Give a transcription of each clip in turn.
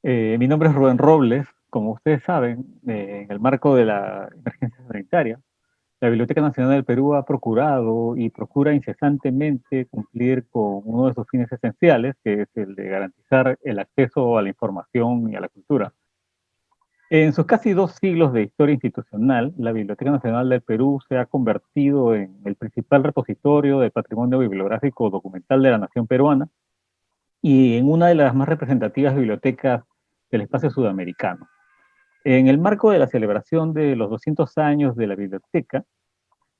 Mi nombre es Rubén Robles. Como ustedes saben, en el marco de la emergencia sanitaria, la Biblioteca Nacional del Perú ha procurado y procura incesantemente cumplir con uno de sus fines esenciales, que es el de garantizar el acceso a la información y a la cultura. En sus casi 2 siglos de historia institucional, la Biblioteca Nacional del Perú se ha convertido en el principal repositorio del patrimonio bibliográfico documental de la nación peruana y en una de las más representativas bibliotecas del espacio sudamericano. En el marco de la celebración de los 200 años de la biblioteca,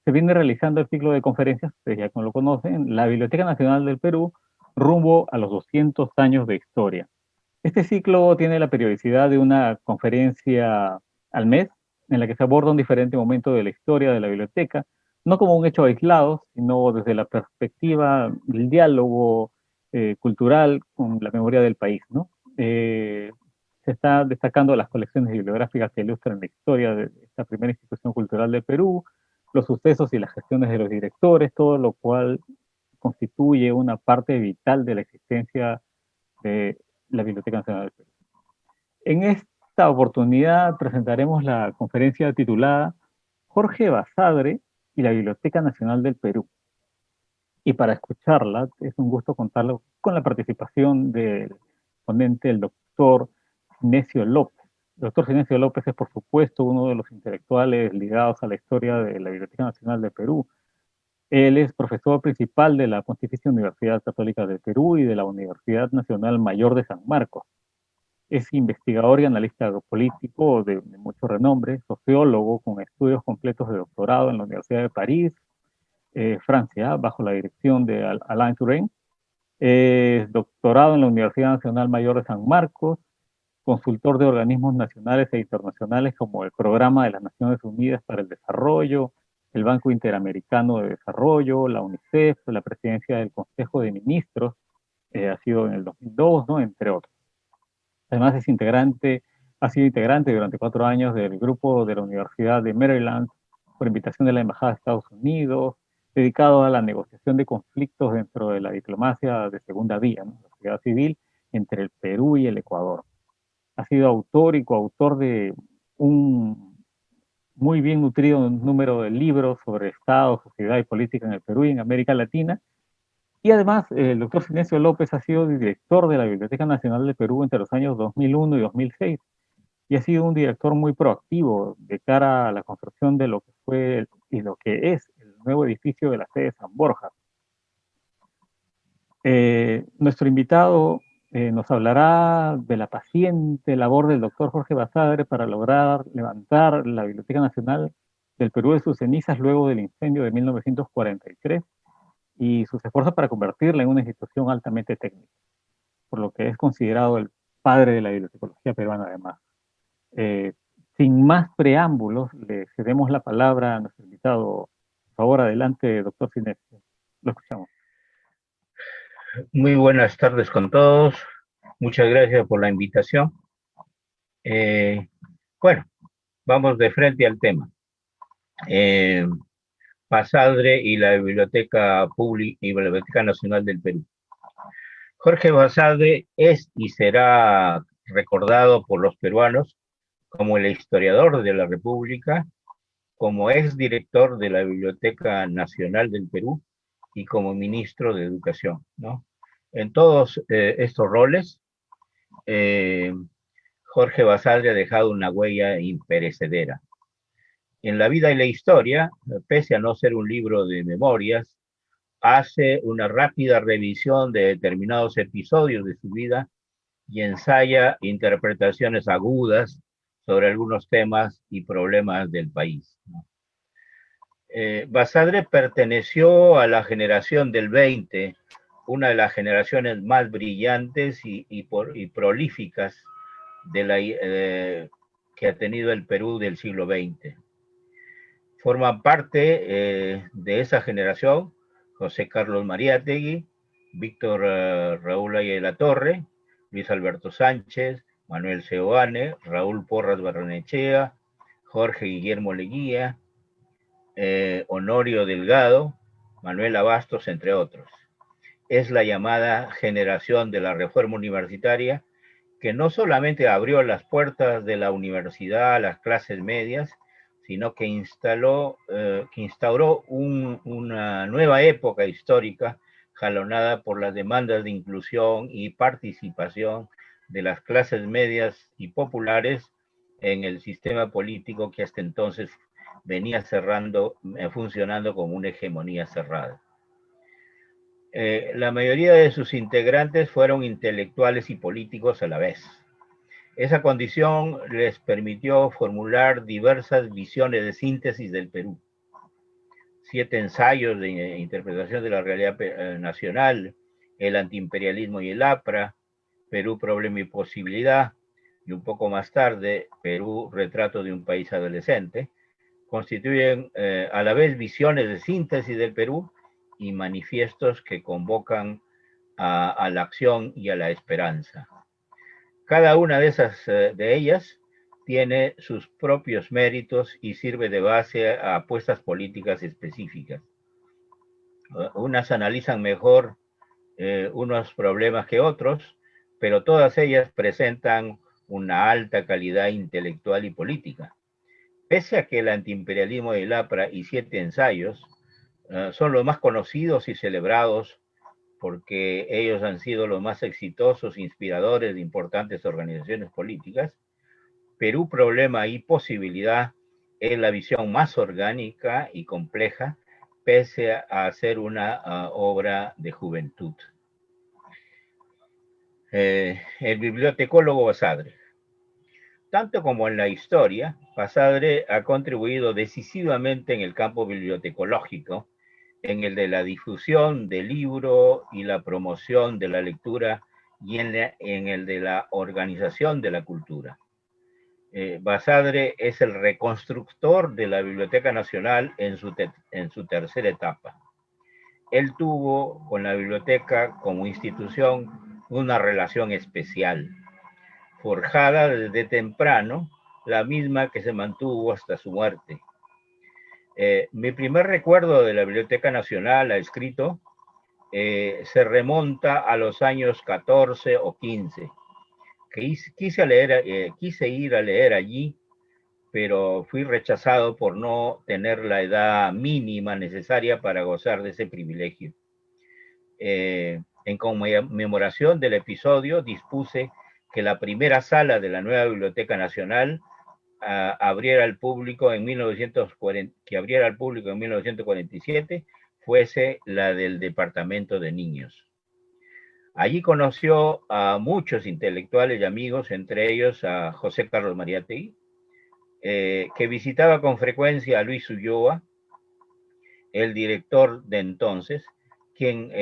se viene realizando el ciclo de conferencias, ustedes ya lo conocen, la Biblioteca Nacional del Perú, rumbo a los 200 años de historia. Este ciclo tiene la periodicidad de una conferencia al mes, en la que se aborda un diferente momento de la historia de la biblioteca, no como un hecho aislado, sino desde la perspectiva del diálogo cultural con la memoria del país, ¿no? Se está destacando las colecciones bibliográficas que ilustran la historia de esta primera institución cultural del Perú, los sucesos y las gestiones de los directores, todo lo cual constituye una parte vital de la existencia de la Biblioteca Nacional del Perú. En esta oportunidad presentaremos la conferencia titulada Jorge Basadre y la Biblioteca Nacional del Perú. Y para escucharla es un gusto contarlo con la participación del ponente, el doctor Cinesio López. El doctor Cinesio López es, por supuesto, uno de los intelectuales ligados a la historia de la Biblioteca Nacional del Perú. Él es profesor principal de la Pontificia Universidad Católica del Perú y de la Universidad Nacional Mayor de San Marcos. Es investigador y analista político de mucho renombre, sociólogo con estudios completos de doctorado en la Universidad de París, Francia, bajo la dirección de Alain Touraine. Es doctorado en la Universidad Nacional Mayor de San Marcos, consultor de organismos nacionales e internacionales como el Programa de las Naciones Unidas para el Desarrollo, el Banco Interamericano de Desarrollo, la UNICEF, la presidencia del Consejo de Ministros, ha sido en el 2002, ¿no? Entre otros. Además ha sido integrante durante 4 años del grupo de la Universidad de Maryland por invitación de la Embajada de Estados Unidos, dedicado a la negociación de conflictos dentro de la diplomacia de segunda vía, ¿no? La sociedad civil entre el Perú y el Ecuador. Ha sido autor y coautor de un muy bien nutrido número de libros sobre Estado, sociedad y política en el Perú y en América Latina. Y además, el doctor Silencio López ha sido director de la Biblioteca Nacional del Perú entre los años 2001 y 2006 y ha sido un director muy proactivo de cara a la construcción de lo que fue y lo que es el nuevo edificio de la sede de San Borja. Nuestro invitado nos hablará de la paciente labor del doctor Jorge Basadre para lograr levantar la Biblioteca Nacional del Perú de sus cenizas luego del incendio de 1943 y sus esfuerzos para convertirla en una institución altamente técnica, por lo que es considerado el padre de la bibliotecología peruana además. Eh, Sin más preámbulos, le cedemos la palabra a nuestro invitado. Por favor, adelante, doctor Sinesio. Lo escuchamos. Muy buenas tardes con todos. Muchas gracias por la invitación. Eh, bueno, vamos de frente al tema. Eh, Basadre y la Biblioteca Pública y Biblioteca Nacional del Perú. Jorge Basadre es y será recordado por los peruanos como el historiador de la República, como exdirector de la Biblioteca Nacional del Perú y como ministro de Educación, ¿no? En todos estos roles, eh, Jorge Basadre ha dejado una huella imperecedera. En la vida y la historia, pese a no ser un libro de memorias, hace una rápida revisión de determinados episodios de su vida y ensaya interpretaciones agudas sobre algunos temas y problemas del país. Basadre perteneció a la generación del 20, una de las generaciones más brillantes y prolíficas que ha tenido el Perú del siglo XX. Forman parte de esa generación José Carlos Mariátegui, Víctor Raúl Ayala Torre, Luis Alberto Sánchez, Manuel Seoane, Raúl Porras Barrenechea, Jorge Guillermo Leguía, Honorio Delgado, Manuel Abastos, entre otros. Es la llamada generación de la reforma universitaria que no solamente abrió las puertas de la universidad a las clases medias, sino que instauró una nueva época histórica jalonada por las demandas de inclusión y participación de las clases medias y populares en el sistema político que hasta entonces venía funcionando como una hegemonía cerrada. La mayoría de sus integrantes fueron intelectuales y políticos a la vez. Esa condición les permitió formular diversas visiones de síntesis del Perú. 7 ensayos de interpretación de la realidad nacional, el antiimperialismo y el APRA, Perú, problema y posibilidad, y un poco más tarde, Perú, retrato de un país adolescente, constituyen a la vez visiones de síntesis del Perú y manifiestos que convocan a la acción y a la esperanza. Cada una de ellas tiene sus propios méritos y sirve de base a apuestas políticas específicas. Unas analizan mejor unos problemas que otros, pero todas ellas presentan una alta calidad intelectual y política. Pese a que el antiimperialismo del APRA y 7 ensayos son los más conocidos y celebrados porque ellos han sido los más exitosos, inspiradores de importantes organizaciones políticas, Perú, problema y posibilidad es la visión más orgánica y compleja, pese a ser una obra de juventud. El bibliotecólogo Basadre. Tanto como en la historia, Basadre ha contribuido decisivamente en el campo bibliotecológico, en el de la difusión del libro y la promoción de la lectura y en el de la organización de la cultura. Basadre es el reconstructor de la Biblioteca Nacional en su tercera etapa. Él tuvo con la biblioteca como institución una relación especial, forjada desde temprano, la misma que se mantuvo hasta su muerte. Mi primer recuerdo de la Biblioteca Nacional, ha escrito, se remonta a los años 14 o 15. Quise ir a leer allí, pero fui rechazado por no tener la edad mínima necesaria para gozar de ese privilegio. En conmemoración del episodio, dispuse que la primera sala de la nueva Biblioteca Nacional abriera al público en 1947, fuese la del Departamento de Niños. Allí conoció a muchos intelectuales y amigos, entre ellos a José Carlos Mariátegui, que visitaba con frecuencia a Luis Ulloa, el director de entonces, quien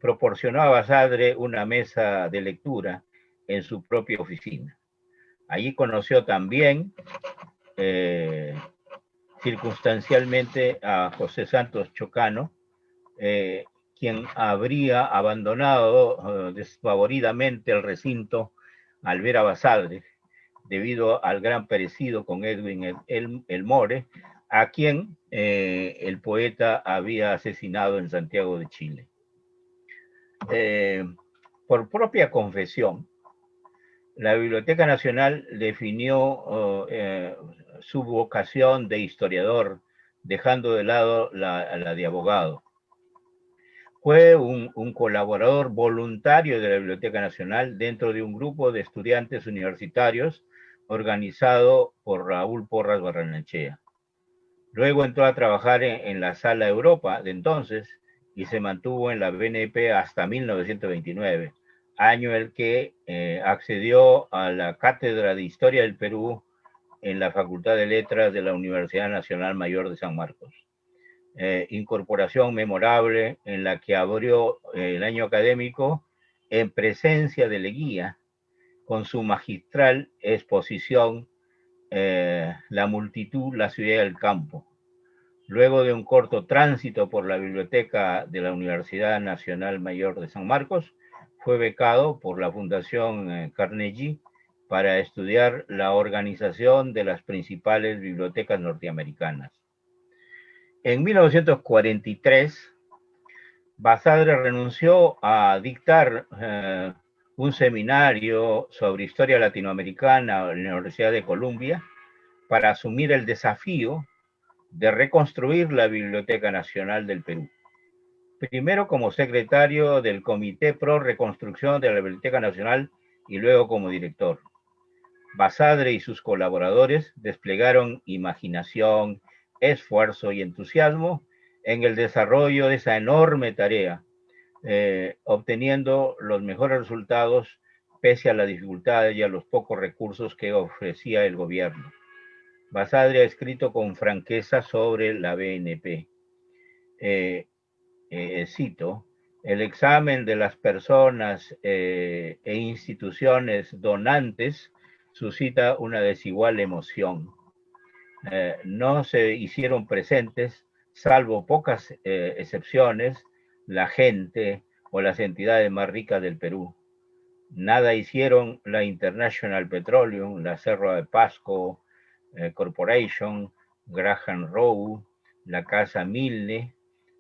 proporcionó a Basadre una mesa de lectura en su propia oficina. Allí conoció también circunstancialmente a José Santos Chocano, quien habría abandonado desfavoridamente el recinto al ver a Basadre, debido al gran parecido con Edwin Elmore, a quien el poeta había asesinado en Santiago de Chile. Por propia confesión, la Biblioteca Nacional definió su vocación de historiador, dejando de lado la de abogado. Fue un colaborador voluntario de la Biblioteca Nacional dentro de un grupo de estudiantes universitarios organizado por Raúl Porras Barrenechea. Luego entró a trabajar en la Sala Europa de entonces y se mantuvo en la BNP hasta 1929, año en el que accedió a la Cátedra de Historia del Perú en la Facultad de Letras de la Universidad Nacional Mayor de San Marcos. Incorporación memorable en la que abrió el año académico en presencia de Leguía, con su magistral exposición La multitud, la ciudad y el campo. Luego de un corto tránsito por la biblioteca de la Universidad Nacional Mayor de San Marcos, fue becado por la Fundación Carnegie para estudiar la organización de las principales bibliotecas norteamericanas. En 1943, Basadre renunció a dictar un seminario sobre historia latinoamericana en la Universidad de Columbia para asumir el desafío de reconstruir la Biblioteca Nacional del Perú. Primero como secretario del Comité Pro Reconstrucción de la Biblioteca Nacional y luego como director. Basadre y sus colaboradores desplegaron imaginación, esfuerzo y entusiasmo en el desarrollo de esa enorme tarea, obteniendo los mejores resultados pese a las dificultades y a los pocos recursos que ofrecía el gobierno. Basadre ha escrito con franqueza sobre la BNP. Cito, el examen de las personas e instituciones donantes suscita una desigual emoción. No se hicieron presentes, salvo pocas excepciones, la gente o las entidades más ricas del Perú. Nada hicieron la International Petroleum, la Cerro de Pasco Corporation, Graham Rowe, la Casa Milne,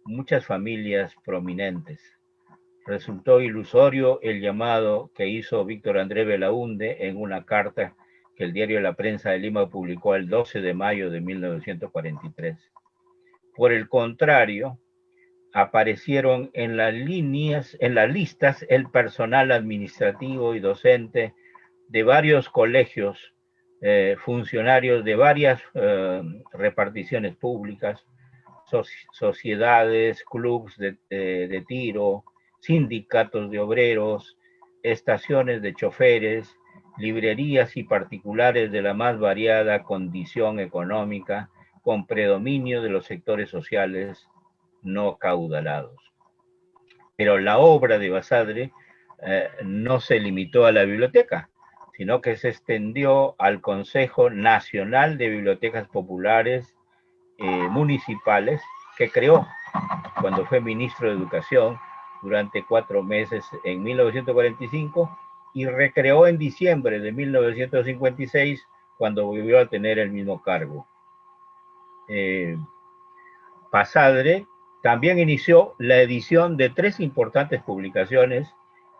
muchas familias prominentes. Resultó ilusorio el llamado que hizo Víctor Andrés Belaúnde en una carta que el diario La Prensa de Lima publicó el 12 de mayo de 1943. Por el contrario, aparecieron en las listas el personal administrativo y docente de varios colegios, funcionarios de varias reparticiones públicas, sociedades, clubes de tiro, sindicatos de obreros, estaciones de choferes, librerías y particulares de la más variada condición económica, con predominio de los sectores sociales no caudalados. Pero la obra de Basadre no se limitó a la biblioteca, sino que se extendió al Consejo Nacional de Bibliotecas Populares Municipales, que creó cuando fue ministro de Educación durante 4 meses en 1945 y recreó en diciembre de 1956 cuando volvió a tener el mismo cargo. Basadre también inició la edición de 3 importantes publicaciones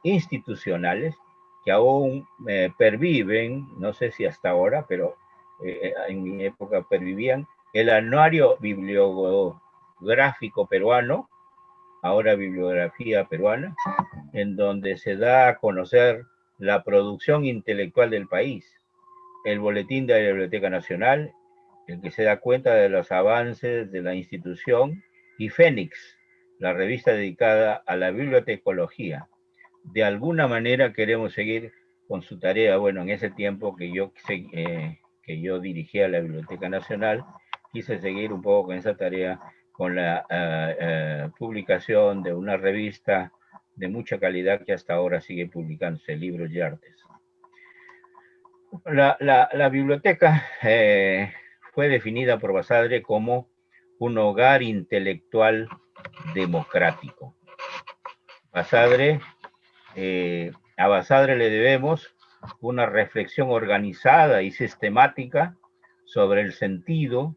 institucionales que aún perviven, no sé si hasta ahora, pero en mi época pervivían, el Anuario Bibliográfico Peruano, ahora Bibliografía Peruana, en donde se da a conocer la producción intelectual del país, el Boletín de la Biblioteca Nacional, el que se da cuenta de los avances de la institución, y Fénix, la revista dedicada a la bibliotecología. De alguna manera queremos seguir con su tarea. Bueno, en ese tiempo que yo dirigía la Biblioteca Nacional, quise seguir un poco con esa tarea, con la publicación de una revista de mucha calidad que hasta ahora sigue publicándose, Libros y Artes. La biblioteca fue definida por Basadre como un hogar intelectual democrático. A Basadre le debemos una reflexión organizada y sistemática sobre el sentido,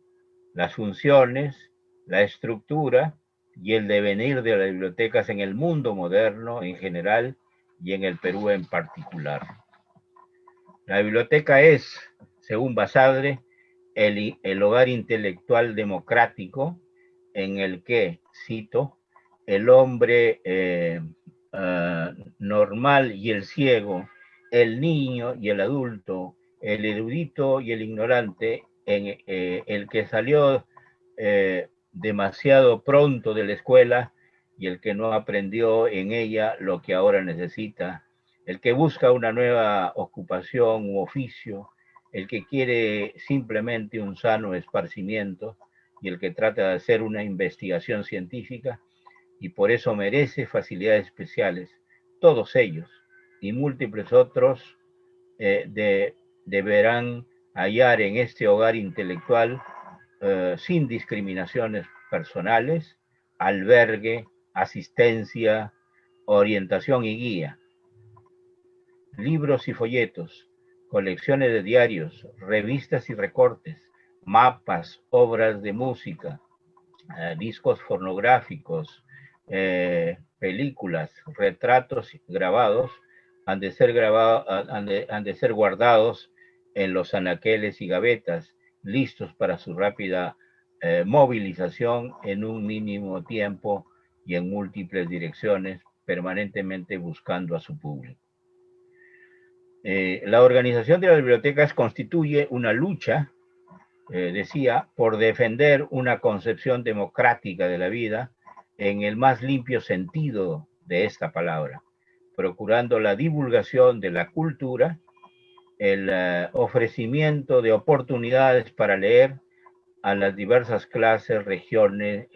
las funciones, la estructura y el devenir de las bibliotecas en el mundo moderno en general y en el Perú en particular. La biblioteca es, según Basadre, el hogar intelectual democrático en el que, cito, el hombre normal y el ciego, el niño y el adulto, el erudito y el ignorante, el que salió demasiado pronto de la escuela y el que no aprendió en ella lo que ahora necesita, el que busca una nueva ocupación u oficio, el que quiere simplemente un sano esparcimiento y el que trata de hacer una investigación científica y por eso merece facilidades especiales. Todos ellos y múltiples otros deberán hallar en este hogar intelectual sin discriminaciones personales, albergue, asistencia, orientación y guía. Libros y folletos, colecciones de diarios, revistas y recortes, mapas, obras de música, discos fonográficos, películas, retratos grabados, han de ser grabados, han de ser guardados en los anaqueles y gavetas, listos para su rápida movilización en un mínimo tiempo y en múltiples direcciones, permanentemente buscando a su público. La organización de las bibliotecas constituye una lucha, decía, por defender una concepción democrática de la vida en el más limpio sentido de esta palabra, procurando la divulgación de la cultura, el ofrecimiento de oportunidades para leer a las diversas clases, regiones,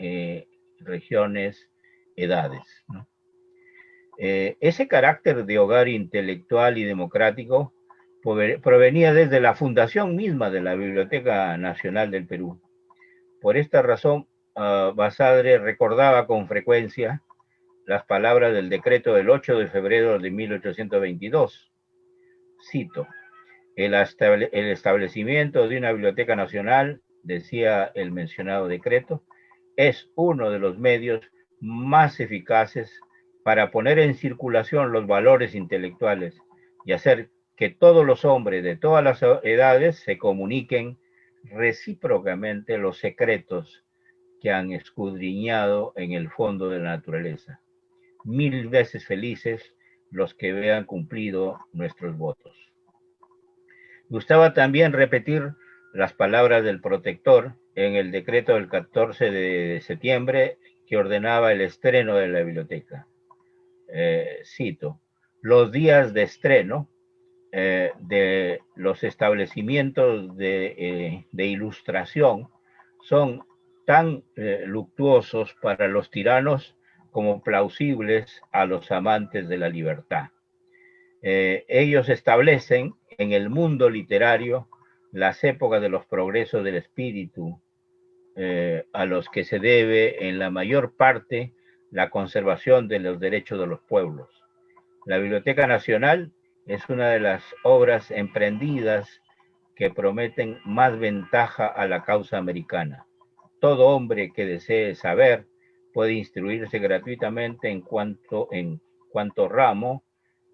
edades, ¿no? Ese carácter de hogar intelectual y democrático provenía desde la fundación misma de la Biblioteca Nacional del Perú. Por esta razón, Basadre recordaba con frecuencia las palabras del decreto del 8 de febrero de 1822. Cito: el establecimiento de una biblioteca nacional, decía el mencionado decreto, es uno de los medios más eficaces para poner en circulación los valores intelectuales y hacer que todos los hombres de todas las edades se comuniquen recíprocamente los secretos que han escudriñado en el fondo de la naturaleza. 1000 veces felices los que vean cumplido nuestros votos. Gustaba también repetir las palabras del protector en el decreto del 14 de septiembre que ordenaba el estreno de la biblioteca. Cito: los días de estreno de los establecimientos de ilustración son tan luctuosos para los tiranos como plausibles a los amantes de la libertad. Ellos establecen en el mundo literario las épocas de los progresos del espíritu, a los que se debe en la mayor parte la conservación de los derechos de los pueblos. La Biblioteca Nacional es una de las obras emprendidas que prometen más ventaja a la causa americana. Todo hombre que desee saber puede instruirse gratuitamente en cuanto ramo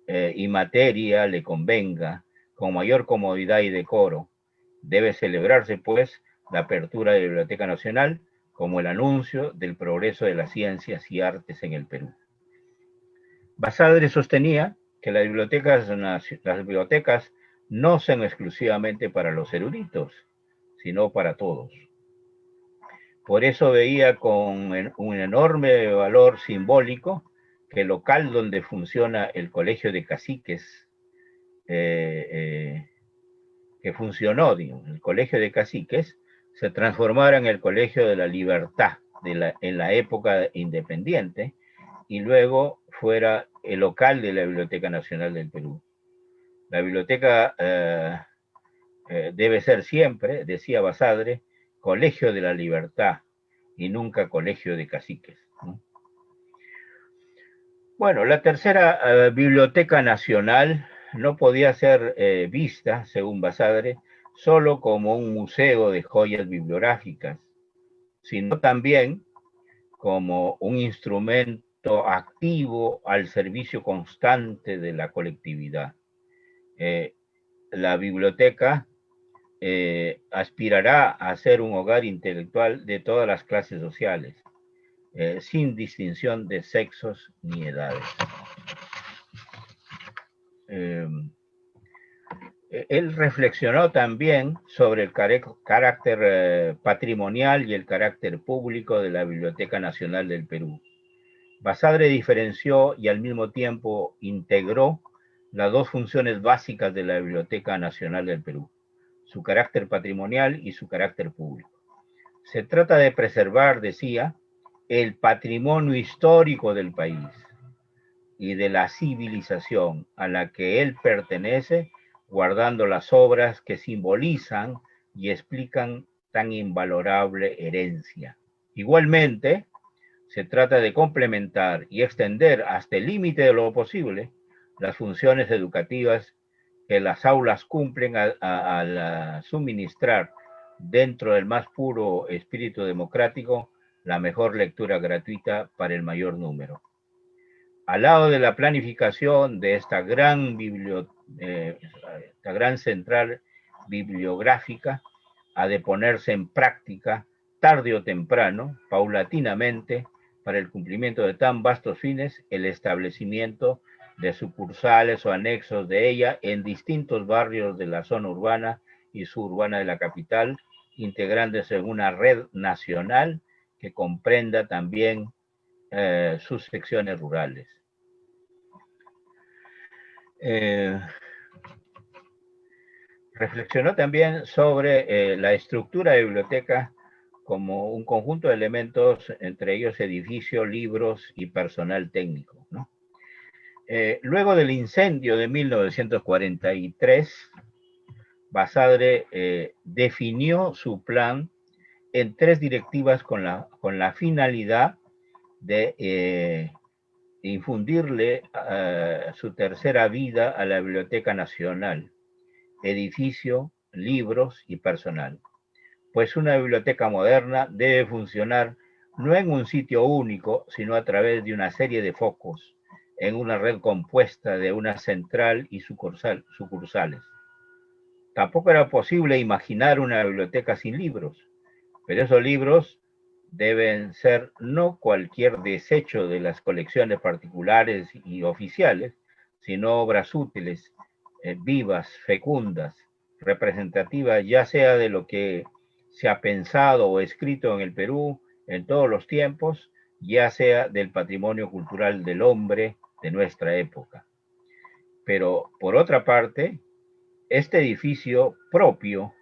y materia le convenga, con mayor comodidad y decoro. Debe celebrarse, pues, la apertura de la Biblioteca Nacional como el anuncio del progreso de las ciencias y artes en el Perú. Basadre sostenía que las bibliotecas no son exclusivamente para los eruditos, sino para todos. Por eso veía con un enorme valor simbólico que el local donde funciona el Colegio de Caciques, que funcionó, digamos, el Colegio de Caciques, se transformara en el Colegio de la Libertad en la época independiente, y luego fuera el local de la Biblioteca Nacional del Perú. La biblioteca debe ser siempre, decía Basadre, Colegio de la Libertad y nunca Colegio de Caciques, ¿no? Bueno, la tercera Biblioteca Nacional no podía ser vista, según Basadre, solo como un museo de joyas bibliográficas, sino también como un instrumento activo al servicio constante de la colectividad. La biblioteca aspirará a ser un hogar intelectual de todas las clases sociales, sin distinción de sexos ni edades. Él reflexionó también sobre el carácter patrimonial y el carácter público de la Biblioteca Nacional del Perú. Basadre diferenció y al mismo tiempo integró las dos funciones básicas de la Biblioteca Nacional del Perú: su carácter patrimonial y su carácter público. Se trata de preservar, decía, el patrimonio histórico del país y de la civilización a la que él pertenece, guardando las obras que simbolizan y explican tan invalorable herencia. Igualmente, se trata de complementar y extender hasta el límite de lo posible las funciones educativas que las aulas cumplen al suministrar, dentro del más puro espíritu democrático, la mejor lectura gratuita para el mayor número. al lado de la planificación de esta gran central bibliográfica, ha de ponerse en práctica tarde o temprano, paulatinamente, para el cumplimiento de tan vastos fines, el establecimiento de sucursales o anexos de ella en distintos barrios de la zona urbana y suburbana de la capital, integrándose en una red nacional que comprenda también sus secciones rurales. Reflexionó también sobre la estructura de biblioteca como un conjunto de elementos, entre ellos edificio, libros y personal técnico, ¿no? Luego del incendio de 1943, Basadre definió su plan en 3 directivas con la finalidad de infundirle su tercera vida a la Biblioteca Nacional: edificio, libros y personal. Pues una biblioteca moderna debe funcionar no en un sitio único, sino a través de una serie de focos, en una red compuesta de una central y sucursales. Tampoco era posible imaginar una biblioteca sin libros, pero esos libros deben ser no cualquier desecho de las colecciones particulares y oficiales, sino obras útiles, vivas, fecundas, representativas, ya sea de lo que se ha pensado o escrito en el Perú en todos los tiempos, ya sea del patrimonio cultural del hombre de nuestra época. Pero, por otra parte, este edificio propio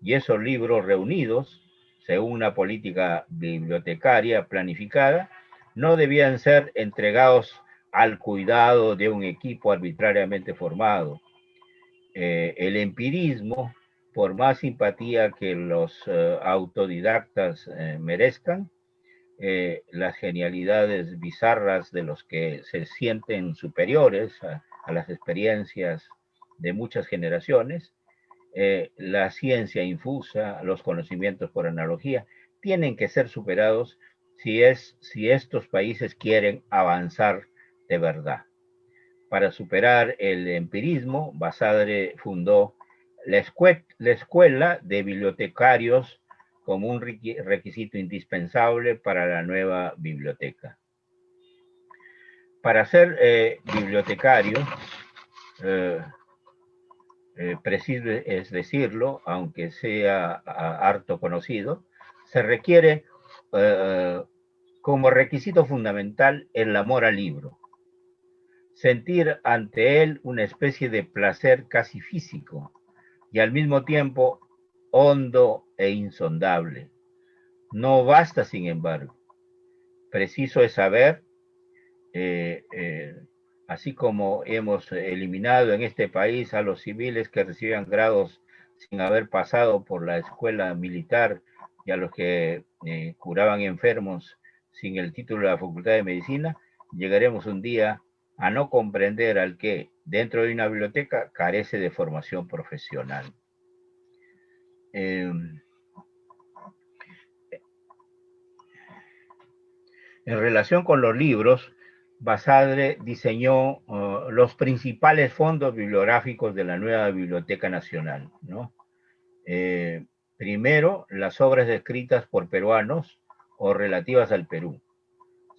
y esos libros reunidos, según una política bibliotecaria planificada, no debían ser entregados al cuidado de un equipo arbitrariamente formado. El empirismo, por más simpatía que los autodidactas merezcan, las genialidades bizarras de los que se sienten superiores a las experiencias de muchas generaciones, la ciencia infusa, los conocimientos por analogía, tienen que ser superados si estos países quieren avanzar de verdad. Para superar el empirismo, Basadre fundó la Escuela de Bibliotecarios como un requisito indispensable para la nueva biblioteca. Para ser bibliotecario, preciso es decirlo, aunque sea harto conocido, se requiere como requisito fundamental el amor al libro. Sentir ante él una especie de placer casi físico y al mismo tiempo hondo e insondable. No basta, sin embargo. Preciso es saber, así como hemos eliminado en este país a los civiles que recibían grados sin haber pasado por la escuela militar y a los que curaban enfermos sin el título de la Facultad de Medicina, llegaremos un día a no comprender al que, dentro de una biblioteca, carece de formación profesional. En relación con los libros, Basadre diseñó los principales fondos bibliográficos de la nueva Biblioteca Nacional, ¿no? Primero, las obras escritas por peruanos o relativas al Perú.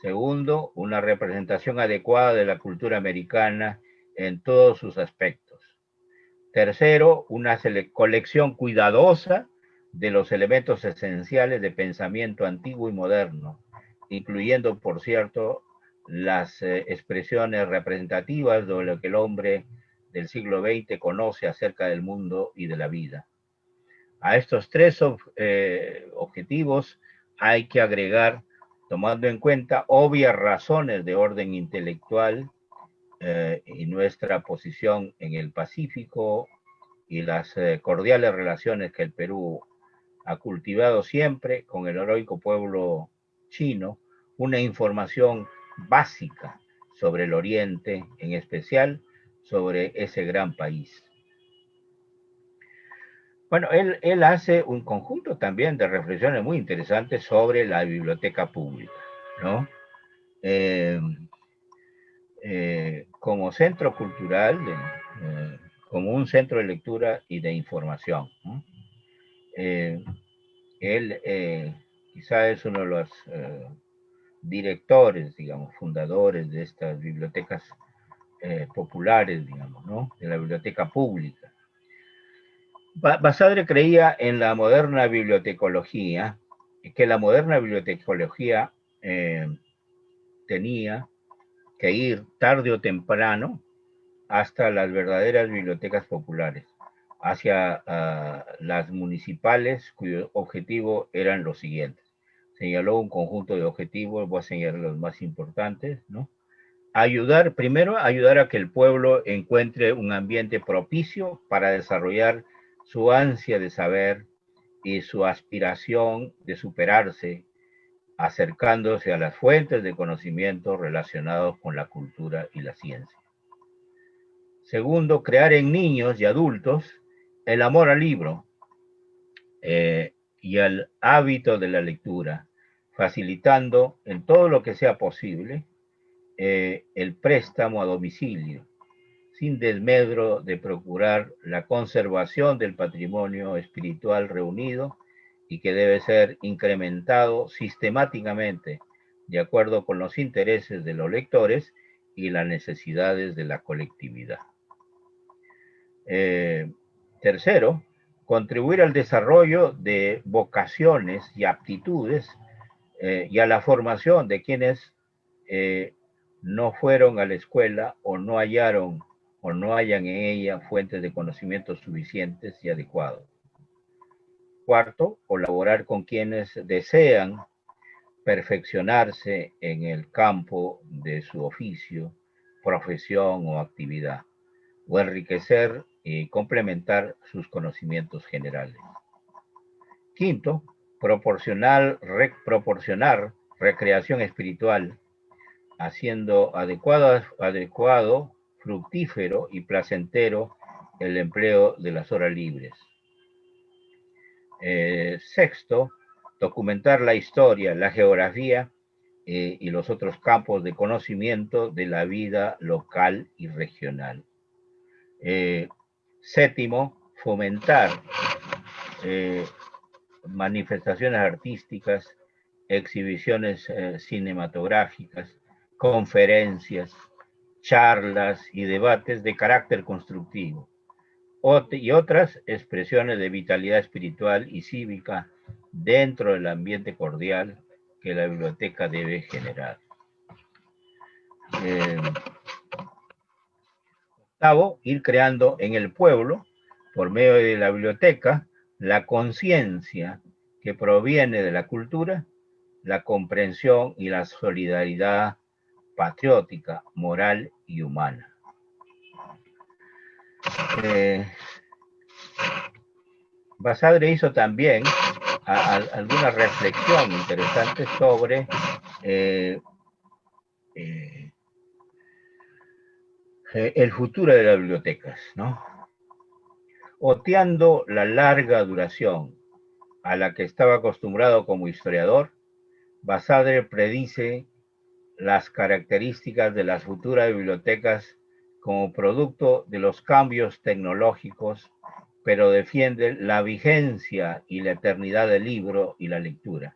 Segundo, una representación adecuada de la cultura americana en todos sus aspectos. Tercero, una colección cuidadosa de los elementos esenciales de pensamiento antiguo y moderno, incluyendo, por cierto, las expresiones representativas de lo que el hombre del siglo XX conoce acerca del mundo y de la vida. A estos 3 objetivos hay que agregar, tomando en cuenta obvias razones de orden intelectual y nuestra posición en el Pacífico y las cordiales relaciones que el Perú ha cultivado siempre con el heroico pueblo chino, una información básica sobre el Oriente, en especial sobre ese gran país. Bueno, él hace un conjunto también de reflexiones muy interesantes sobre la biblioteca pública, ¿no? como centro cultural, como un centro de lectura y de información, ¿no? Él quizá es uno de los directores, digamos, fundadores de estas bibliotecas populares, digamos, ¿no? De la biblioteca pública. Basadre creía en la moderna bibliotecología, que la moderna bibliotecología tenía que ir tarde o temprano hasta las verdaderas bibliotecas populares, hacia las municipales, cuyo objetivo eran los siguientes. Señaló un conjunto de objetivos, voy a señalar los más importantes, ¿no? Primero, ayudar a que el pueblo encuentre un ambiente propicio para desarrollar su ansia de saber y su aspiración de superarse, acercándose a las fuentes de conocimiento relacionados con la cultura y la ciencia. Segundo, crear en niños y adultos el amor al libro y al hábito de la lectura, facilitando en todo lo que sea posible el préstamo a domicilio, sin desmedro de procurar la conservación del patrimonio espiritual reunido y que debe ser incrementado sistemáticamente de acuerdo con los intereses de los lectores y las necesidades de la colectividad. Tercero, contribuir al desarrollo de vocaciones y aptitudes y a la formación de quienes no fueron a la escuela o no hallaron o no hayan en ella fuentes de conocimientos suficientes y adecuados. Cuarto, colaborar con quienes desean perfeccionarse en el campo de su oficio, profesión o actividad, o enriquecer y complementar sus conocimientos generales. Quinto, proporcionar recreación espiritual, haciendo adecuado, fructífero y placentero el empleo de las horas libres. Sexto, documentar la historia, la geografía y los otros campos de conocimiento de la vida local y regional. Séptimo, fomentar manifestaciones artísticas, exhibiciones cinematográficas, conferencias, charlas y debates de carácter constructivo, y otras expresiones de vitalidad espiritual y cívica dentro del ambiente cordial que la biblioteca debe generar. Octavo, ir creando en el pueblo, por medio de la biblioteca, la conciencia que proviene de la cultura, la comprensión y la solidaridad patriótica, moral y humana. Basadre hizo también alguna reflexión interesante sobre el futuro de las bibliotecas, ¿no? Oteando la larga duración a la que estaba acostumbrado como historiador, Basadre predice las características de las futuras bibliotecas como producto de los cambios tecnológicos, pero defiende la vigencia y la eternidad del libro y la lectura.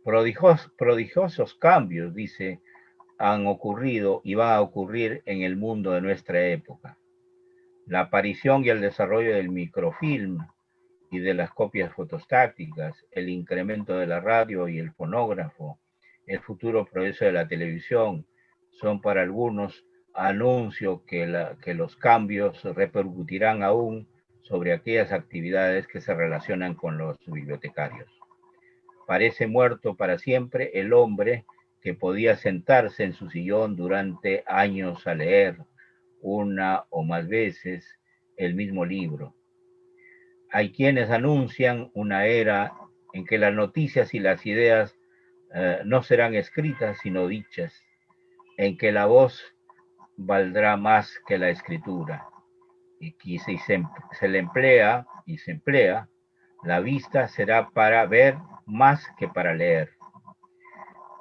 Prodigiosos cambios, dice, han ocurrido y van a ocurrir en el mundo de nuestra época. La aparición y el desarrollo del microfilm y de las copias fotostáticas, el incremento de la radio y el fonógrafo, el futuro progreso de la televisión, son para algunos anuncios que los cambios repercutirán aún sobre aquellas actividades que se relacionan con los bibliotecarios. Parece muerto para siempre el hombre que podía sentarse en su sillón durante años a leer una o más veces el mismo libro. Hay quienes anuncian una era en que las noticias y las ideas no serán escritas sino dichas, en que la voz valdrá más que la escritura, y que si se le emplea y se emplea, la vista será para ver más que para leer.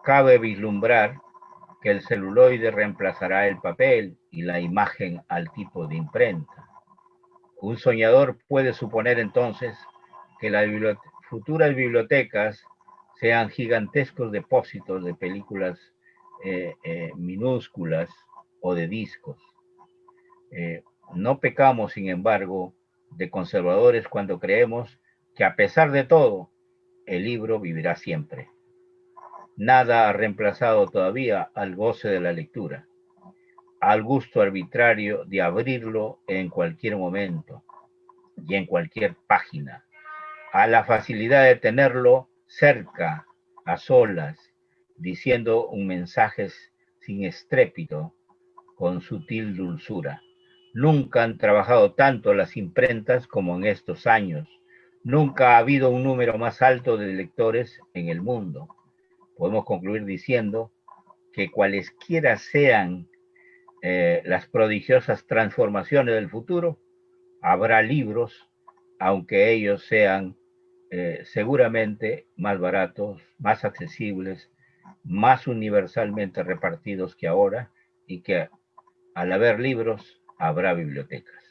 Cabe vislumbrar que el celuloide reemplazará el papel y la imagen al tipo de imprenta. Un soñador puede suponer entonces que las futuras bibliotecas sean gigantescos depósitos de películas minúsculas o de discos. No pecamos, sin embargo, de conservadores cuando creemos que a pesar de todo, el libro vivirá siempre. Nada ha reemplazado todavía al goce de la lectura, al gusto arbitrario de abrirlo en cualquier momento y en cualquier página, a la facilidad de tenerlo cerca, a solas, diciendo un mensaje sin estrépito, con sutil dulzura. Nunca han trabajado tanto las imprentas como en estos años. Nunca ha habido un número más alto de lectores en el mundo. Podemos concluir diciendo que cualesquiera sean las prodigiosas transformaciones del futuro, habrá libros, aunque ellos sean seguramente más baratos, más accesibles, más universalmente repartidos que ahora, y que al haber libros habrá bibliotecas.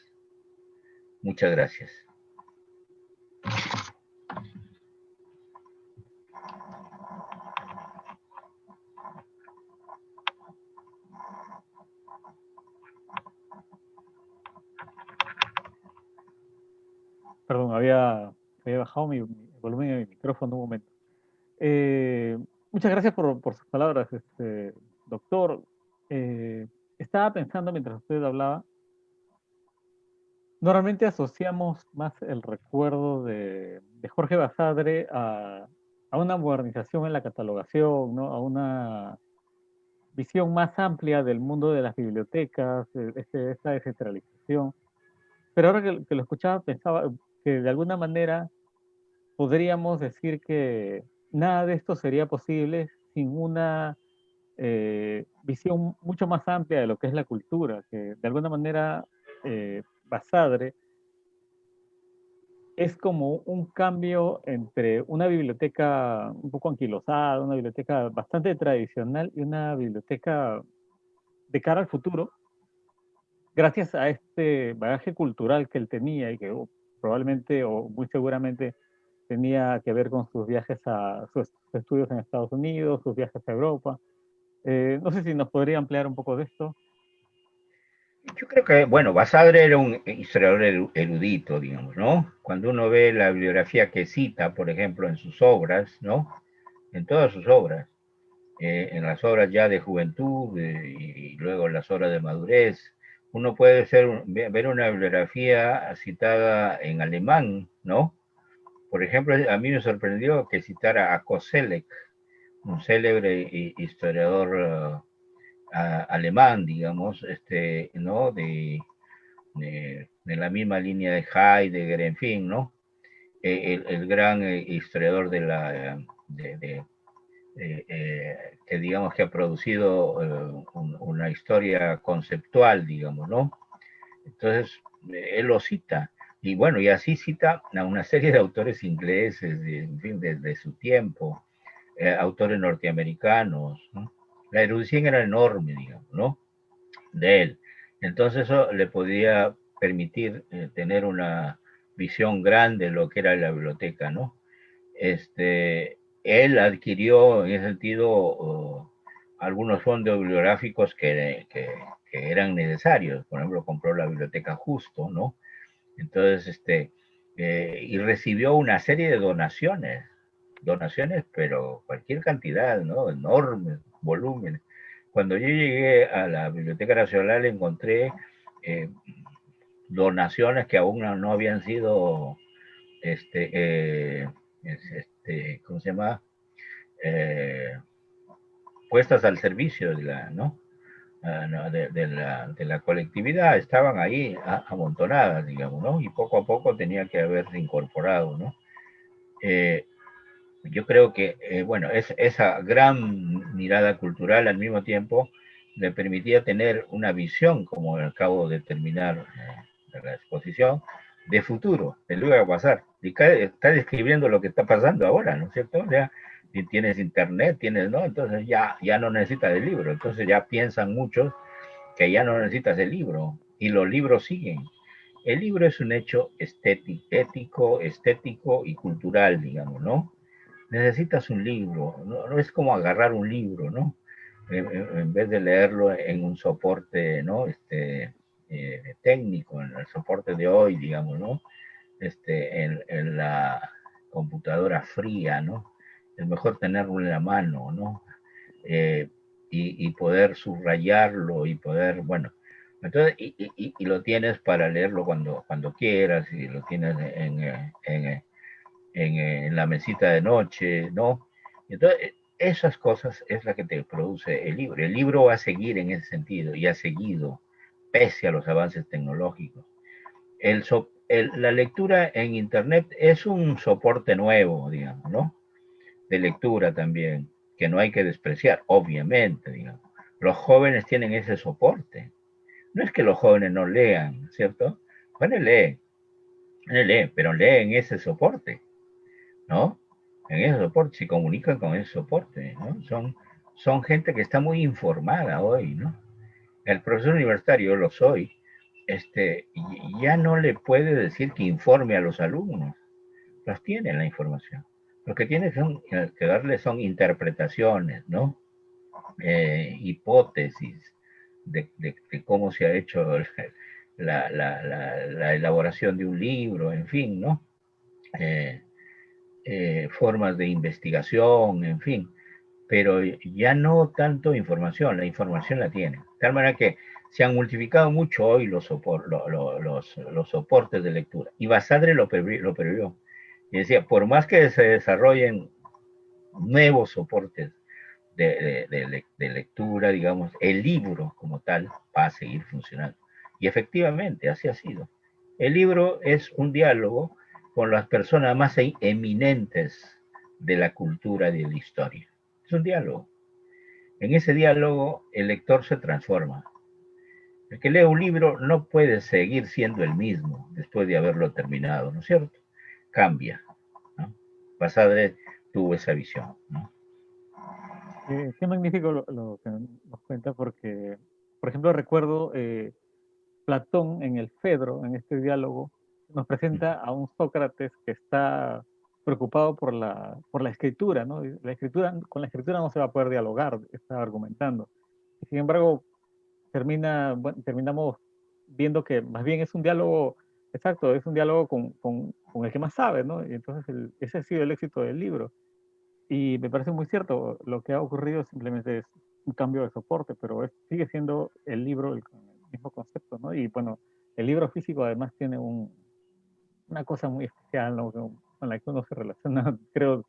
Muchas gracias. Perdón, había bajado mi volumen de mi micrófono un momento. Muchas gracias por sus palabras, doctor. Estaba pensando mientras usted hablaba, normalmente asociamos más el recuerdo de Jorge Basadre a una modernización en la catalogación, ¿no? A una visión más amplia del mundo de las bibliotecas, esta descentralización. Pero ahora que lo escuchaba, pensaba que de alguna manera podríamos decir que nada de esto sería posible sin una visión mucho más amplia de lo que es la cultura, que de alguna manera Basadre es como un cambio entre una biblioteca un poco anquilosada, una biblioteca bastante tradicional y una biblioteca de cara al futuro, gracias a este bagaje cultural que él tenía y que probablemente o muy seguramente tenía que ver con sus viajes a sus estudios en Estados Unidos, sus viajes a Europa. No sé si nos podría ampliar un poco de esto. Yo creo que, bueno, Basadre era un historiador erudito, digamos, ¿no? Cuando uno ve la bibliografía que cita, por ejemplo, en sus obras, ¿no? En todas sus obras, en las obras ya de juventud y luego en las obras de madurez, uno puede ver una bibliografía citada en alemán, ¿no? Por ejemplo, a mí me sorprendió que citara a Koselleck, un célebre historiador alemán, digamos, ¿no? De la misma línea de Heidegger, en fin, ¿no? El gran historiador que digamos que ha producido una historia conceptual, digamos, ¿no? Entonces, él lo cita. Y bueno, y así cita a una serie de autores ingleses, en fin, desde su tiempo, autores norteamericanos, ¿no? La erudición era enorme, digamos, ¿no? De él. Entonces eso le podía permitir tener una visión grande de lo que era la biblioteca, ¿no? Él adquirió en ese sentido algunos fondos bibliográficos que eran necesarios. Por ejemplo, compró la biblioteca Justo, ¿no? Entonces, y recibió una serie de donaciones, pero cualquier cantidad, ¿no? Enormes volúmenes. Cuando yo llegué a la Biblioteca Nacional encontré eh, donaciones que aún no habían sido, ¿cómo se llama? Eh, puestas al servicio de la, ¿no? No, de la colectividad, estaban ahí amontonadas, digamos, ¿no? Y poco a poco tenía que haberse incorporado, ¿no? Eh, yo creo que, bueno, esa gran mirada cultural al mismo tiempo le permitía tener una visión, como acabo de terminar la exposición, de futuro, de lo que va a pasar. Y está describiendo lo que está pasando ahora, ¿no es cierto? O sea, y tienes internet, tienes, ¿no? Entonces ya no necesitas el libro. Entonces ya piensan muchos que ya no necesitas el libro y los libros siguen. El libro es un hecho ético, estético y cultural, digamos, ¿no? Necesitas un libro, no, no es como agarrar un libro, ¿no? En vez de leerlo en un soporte, ¿no? Técnico, en el soporte de hoy, digamos, ¿no? En la computadora fría, ¿no? Es mejor tenerlo en la mano, ¿no? Eh, y poder subrayarlo y poder, bueno, entonces, y lo tienes para leerlo cuando quieras y lo tienes en la mesita de noche, ¿no? Entonces, esas cosas es la que te produce el libro. El libro va a seguir en ese sentido y ha seguido pese a los avances tecnológicos. La lectura en Internet es un soporte nuevo, digamos, ¿no? De lectura también, que no hay que despreciar, obviamente, digamos. Los jóvenes tienen ese soporte. No es que los jóvenes no lean, ¿cierto? Bueno, leen, pero leen ese soporte, ¿no? En ese soporte, se comunican con ese soporte, ¿no? Son gente que está muy informada hoy, ¿no? El profesor universitario, yo lo soy, ya no le puede decir que informe a los alumnos, los tiene la información. Lo que tiene que darle son interpretaciones, ¿no? Hipótesis de cómo se ha hecho la elaboración de un libro, en fin, ¿no? Eh, Formas de investigación, en fin, pero ya no tanto información, la información la tiene. De tal manera que se han multiplicado mucho hoy los soportes de lectura. Y Basadre lo previó. Y decía, por más que se desarrollen nuevos soportes de lectura, digamos, el libro como tal va a seguir funcionando. Y efectivamente, así ha sido. El libro es un diálogo con las personas más eminentes de la cultura y de la historia. Es un diálogo. En ese diálogo el lector se transforma. El que lee un libro no puede seguir siendo el mismo después de haberlo terminado, ¿no es cierto? Cambia, ¿no? Basadre tuvo esa visión, ¿no? Qué magnífico lo que nos cuenta, porque, por ejemplo, recuerdo Platón en el Fedro, en este diálogo, nos presenta a un Sócrates que está preocupado por la escritura, ¿no? Y la escritura, con la escritura no se va a poder dialogar, está argumentando. Y sin embargo, terminamos viendo que más bien es un diálogo, exacto, es un diálogo con el que más sabe, ¿no? Y entonces ese ha sido el éxito del libro. Y me parece muy cierto, lo que ha ocurrido simplemente es un cambio de soporte, pero sigue siendo el libro el mismo concepto, ¿no? Y bueno, el libro físico además tiene una cosa muy especial, ¿no? Con la que uno se relaciona, creo,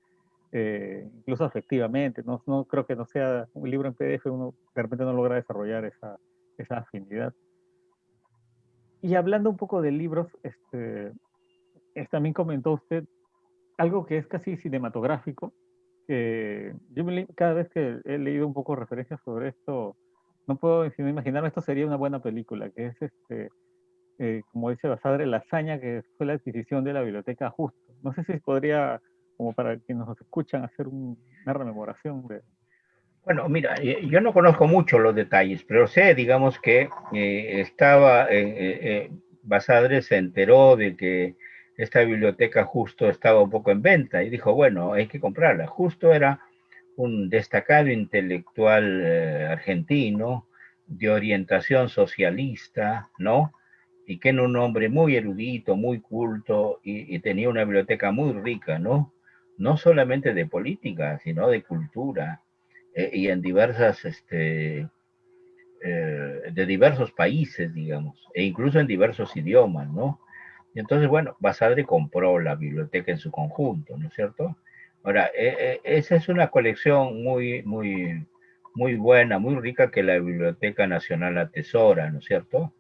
incluso afectivamente, ¿no? No creo que no sea un libro en PDF, uno de repente no logra desarrollar esa afinidad. Y hablando un poco de libros, también comentó usted algo que es casi cinematográfico, que cada vez que he leído un poco referencias sobre esto, no puedo sino imaginarme esto sería una buena película, que es como dice Basadre, la hazaña que fue la adquisición de la biblioteca Justo. No sé si podría, como para quienes nos escuchan, hacer una rememoración de... Bueno, mira, yo no conozco mucho los detalles, pero sé, digamos, que Basadre se enteró de que esta biblioteca justo estaba un poco en venta y dijo, bueno, hay que comprarla. Justo era un destacado intelectual argentino de orientación socialista, ¿no? Y que era un hombre muy erudito, muy culto y tenía una biblioteca muy rica, ¿no? No solamente de política, sino de cultura y en de diversos países, digamos, e incluso en diversos idiomas, ¿no? Y entonces, bueno, Basadre compró la biblioteca en su conjunto, ¿no es cierto? Ahora, esa es una colección muy buena, muy rica que la Biblioteca Nacional atesora, ¿no es cierto?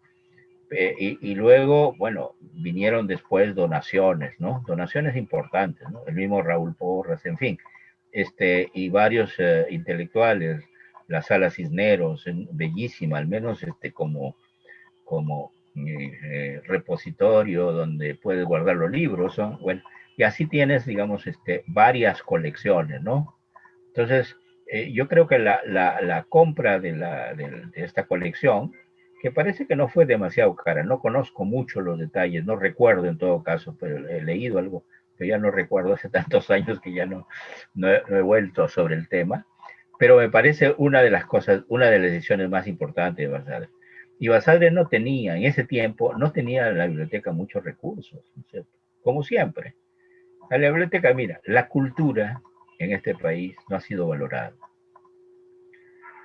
Y luego, bueno, vinieron después donaciones, ¿no? Donaciones importantes, ¿no? El mismo Raúl Porras, en fin, y varios intelectuales, la Sala Cisneros, bellísima, al menos como repositorio donde puedes guardar los libros, ¿no? Bueno, y así tienes, digamos, varias colecciones, ¿no? Entonces, yo creo que la compra de esta colección, que parece que no fue demasiado cara, no conozco mucho los detalles, no recuerdo en todo caso, pero he leído algo, pero ya no recuerdo, hace tantos años que ya no he vuelto sobre el tema, pero me parece una de las cosas, una de las decisiones más importantes de Basadre. Y Basadre no tenía, en ese tiempo, no tenía en la biblioteca muchos recursos, ¿no es cierto? Como siempre. A la biblioteca, mira, la cultura en este país no ha sido valorada,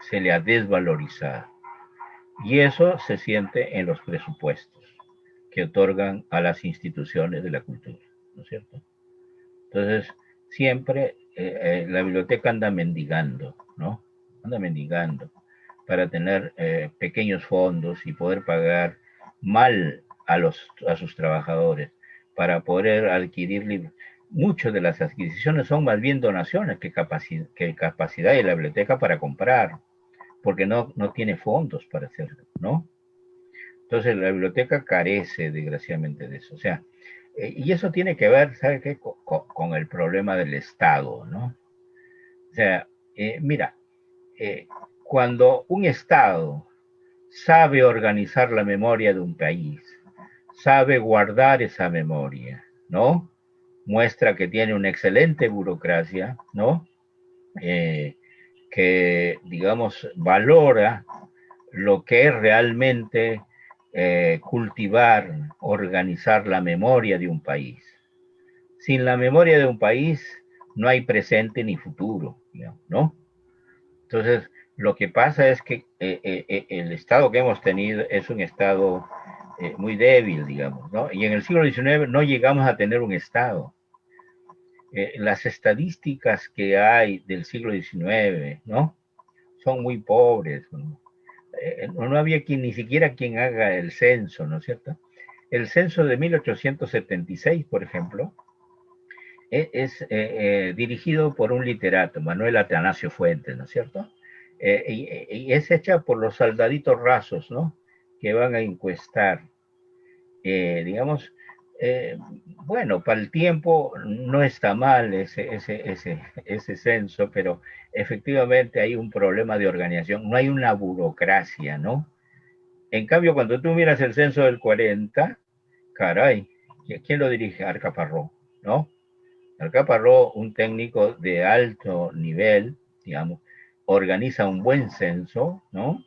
se le ha desvalorizado. Y eso se siente en los presupuestos que otorgan a las instituciones de la cultura, ¿no es cierto? Entonces, siempre la biblioteca anda mendigando, ¿no? Anda mendigando para tener pequeños fondos y poder pagar mal a sus trabajadores, para poder adquirir libros. Muchas de las adquisiciones son más bien donaciones que capacidad de la biblioteca para comprar, porque no tiene fondos para hacerlo, ¿no? Entonces la biblioteca carece, desgraciadamente, de eso. O sea, y eso tiene que ver, ¿sabe qué? Con el problema del Estado, ¿no? O sea, mira, eh, cuando un Estado sabe organizar la memoria de un país, sabe guardar esa memoria, ¿no? Muestra que tiene una excelente burocracia, ¿no? Eh, que, digamos, valora lo que es realmente cultivar, organizar la memoria de un país. Sin la memoria de un país no hay presente ni futuro, digamos, ¿no? Entonces, lo que pasa es que el Estado que hemos tenido es un Estado muy débil, digamos, ¿no? Y en el siglo XIX no llegamos a tener un Estado. Las estadísticas que hay del siglo XIX, ¿no? Son muy pobres, ¿no? No había ni siquiera quien haga el censo, ¿no es cierto? El censo de 1876, por ejemplo, es dirigido por un literato, Manuel Atanasio Fuentes, ¿no es cierto? Y es hecha por los soldaditos rasos, ¿no? Que van a encuestar, digamos, eh, bueno, para el tiempo no está mal ese censo, pero efectivamente hay un problema de organización, no hay una burocracia, ¿no? En cambio, cuando tú miras el censo del 40, caray, ¿quién lo dirige? Arca Parró, ¿no? Arca Parró, un técnico de alto nivel, digamos, organiza un buen censo, ¿no?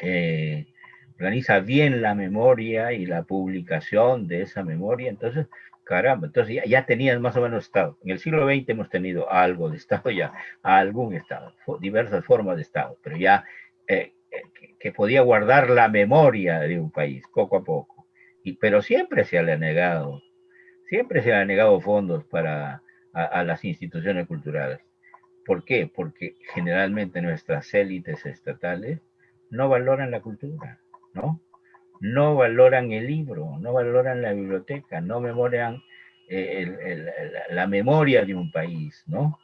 Eh, Organiza bien la memoria y la publicación de esa memoria, entonces, caramba, entonces ya tenían más o menos Estado. En el siglo XX hemos tenido algo de Estado ya, algún Estado, diversas formas de Estado, pero ya que podía guardar la memoria de un país poco a poco. Pero siempre se le ha negado fondos para a las instituciones culturales. ¿Por qué? Porque generalmente nuestras élites estatales no valoran la cultura, ¿no? No valoran el libro, no valoran la biblioteca, no memoran la memoria de un país, ¿no?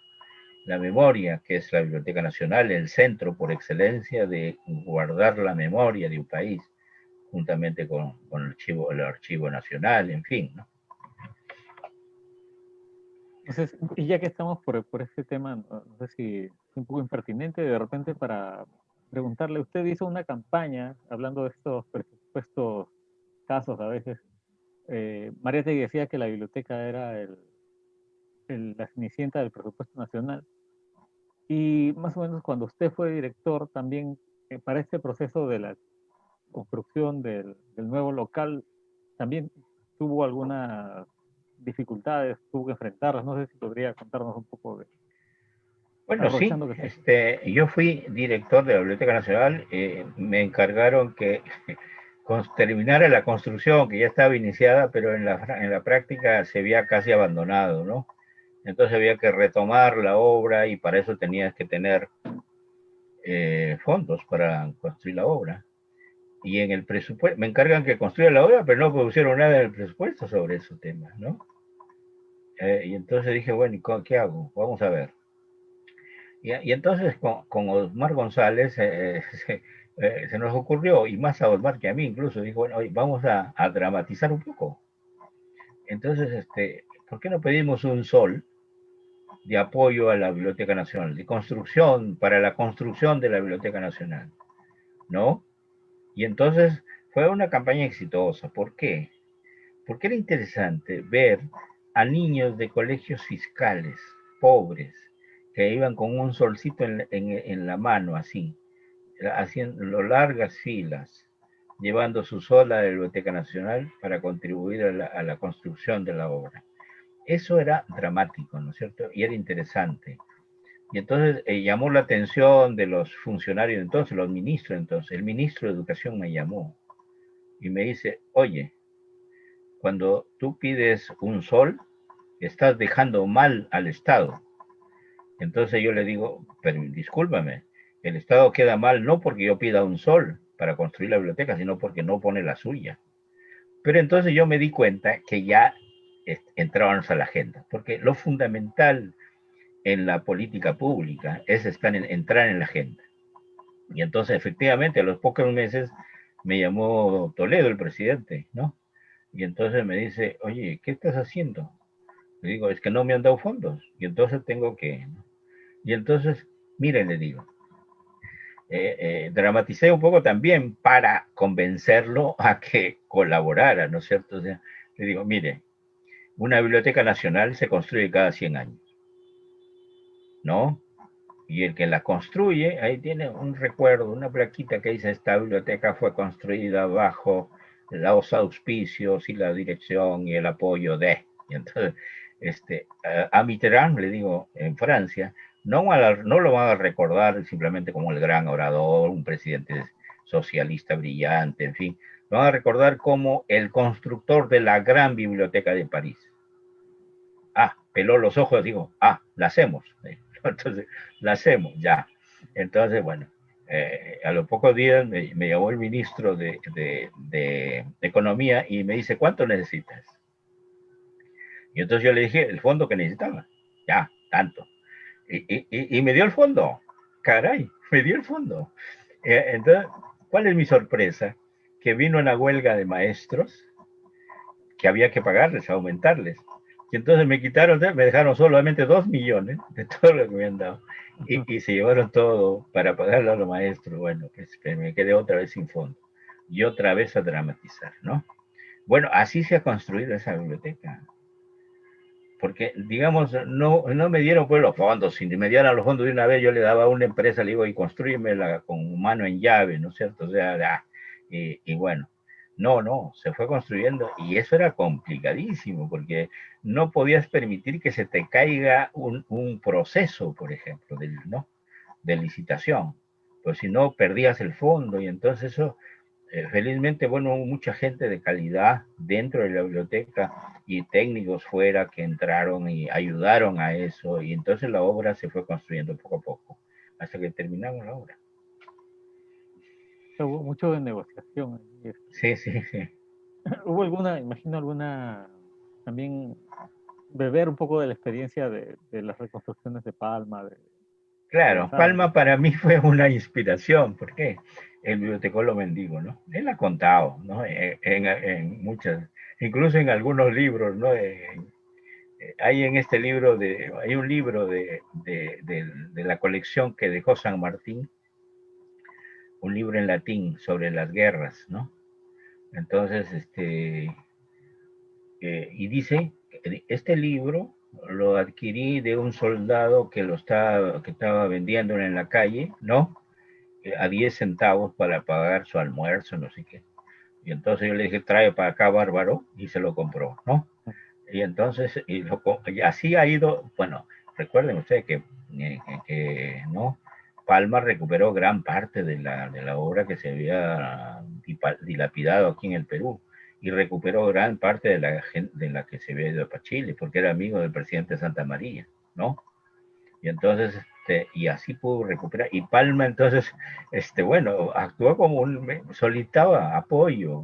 La memoria, que es la Biblioteca Nacional, el centro por excelencia de guardar la memoria de un país, juntamente con el archivo nacional, en fin, ¿no? Entonces, y ya que estamos por este tema, no sé si es un poco impertinente de repente para preguntarle, usted hizo una campaña hablando de estos presupuestos casos a veces. Mariátegui decía que la biblioteca era la cenicienta del presupuesto nacional. Y más o menos cuando usted fue director, también para este proceso de la construcción del nuevo local, también tuvo algunas dificultades, tuvo que enfrentarlas. No sé si podría contarnos un poco de, Bueno, sí, aprovechando que está. yo fui director de la Biblioteca Nacional, me encargaron que terminara la construcción, que ya estaba iniciada, pero en la práctica se había casi abandonado, ¿no? Entonces había que retomar la obra y para eso tenías que tener fondos para construir la obra. Y en el presupuesto, me encargan que construya la obra, pero no pusieron nada en el presupuesto sobre esos temas, ¿no? Y entonces dije, bueno, ¿y qué hago? Vamos a ver. Y entonces con Osmar González se nos ocurrió, y más a Osmar que a mí incluso, dijo, bueno, oye, vamos a dramatizar un poco. Entonces, ¿por qué no pedimos un sol de apoyo a la Biblioteca Nacional, de construcción, para la construcción de la Biblioteca Nacional, ¿no? Y entonces fue una campaña exitosa. ¿Por qué? Porque era interesante ver a niños de colegios fiscales, pobres, que iban con un solcito en la mano, así, haciendo largas filas, llevando su sol a la Biblioteca Nacional para contribuir a la construcción de la obra. Eso era dramático, ¿no es cierto? Y era interesante. Y entonces llamó la atención de los funcionarios entonces, los ministros entonces. El ministro de Educación me llamó y me dice, oye, cuando tú pides un sol, estás dejando mal al Estado. Entonces yo le digo, pero discúlpame, el Estado queda mal no porque yo pida un sol para construir la biblioteca, sino porque no pone la suya. Pero entonces yo me di cuenta que ya entrábamos a la agenda, porque lo fundamental en la política pública es entrar en la agenda. Y entonces efectivamente a los pocos meses me llamó Toledo, el presidente, ¿no? Y entonces me dice, oye, ¿qué estás haciendo? Le digo, es que no me han dado fondos. Y entonces tengo que... ¿no? Y entonces, miren, le digo, dramaticé un poco también para convencerlo a que colaborara, ¿no es cierto? O sea, le digo, mire, una biblioteca nacional se construye cada 100 años, ¿no? Y el que la construye, ahí tiene un recuerdo, una plaquita que dice, esta biblioteca fue construida bajo los auspicios y la dirección y el apoyo de... Y entonces, a Mitterrand, le digo, en Francia, no lo van a recordar simplemente como el gran orador, un presidente socialista brillante, en fin, lo van a recordar como el constructor de la gran biblioteca de París. Ah, peló los ojos, digo, la hacemos. Entonces, la hacemos, ya. Entonces, bueno, a los pocos días me llamó el ministro de Economía y me dice, ¿cuánto necesitas? Y entonces yo le dije, el fondo que necesitaba. Ya, tanto. Y me dio el fondo. Caray, me dio el fondo. Entonces, ¿cuál es mi sorpresa? Que vino una huelga de maestros que había que pagarles, aumentarles. Y entonces me quitaron, me dejaron solamente 2 millones de todo lo que me han dado. Y se llevaron todo para pagarlo a los maestros. Bueno, pues me quedé otra vez sin fondo. Y otra vez a dramatizar, ¿no? Bueno, así se ha construido esa biblioteca. Porque, digamos, no me dieron pues los fondos. Si me dieran los fondos de una vez, yo le daba a una empresa, le digo, y construímela con mano en llave, ¿no es cierto? O sea, y bueno, no, se fue construyendo y eso era complicadísimo porque no podías permitir que se te caiga un proceso, por ejemplo, ¿no? De licitación, pues si no perdías el fondo y entonces eso, felizmente, bueno, hubo mucha gente de calidad dentro de la biblioteca y técnicos fuera que entraron y ayudaron a eso y entonces la obra se fue construyendo poco a poco hasta que terminamos la obra. Hubo mucho de negociación. Sí, sí, sí. ¿Hubo alguna, imagino alguna, también beber un poco de la experiencia de las reconstrucciones de Palma, de Claro, los Andes? Palma para mí fue una inspiración, porque el bibliotecólogo mendigo, ¿no? Él ha contado, ¿no? En muchas, incluso en algunos libros, ¿no? Hay en este libro, hay un libro de la colección que dejó San Martín, un libro en latín sobre las guerras, ¿no? Entonces, y dice, este libro lo adquirí de un soldado que estaba vendiendo en la calle, ¿no? A 10 centavos para pagar su almuerzo, no sé qué. Y entonces yo le dije, trae para acá, bárbaro, y se lo compró, ¿no? Y entonces, y así ha ido, bueno, recuerden ustedes que ¿no? Palma recuperó gran parte de la obra que se había dilapidado aquí en el Perú y recuperó gran parte de la que se había ido para Chile, porque era amigo del presidente Santa María, ¿no? Y entonces, y así pudo recuperar. Y Palma entonces, bueno, actuó como solicitaba apoyo,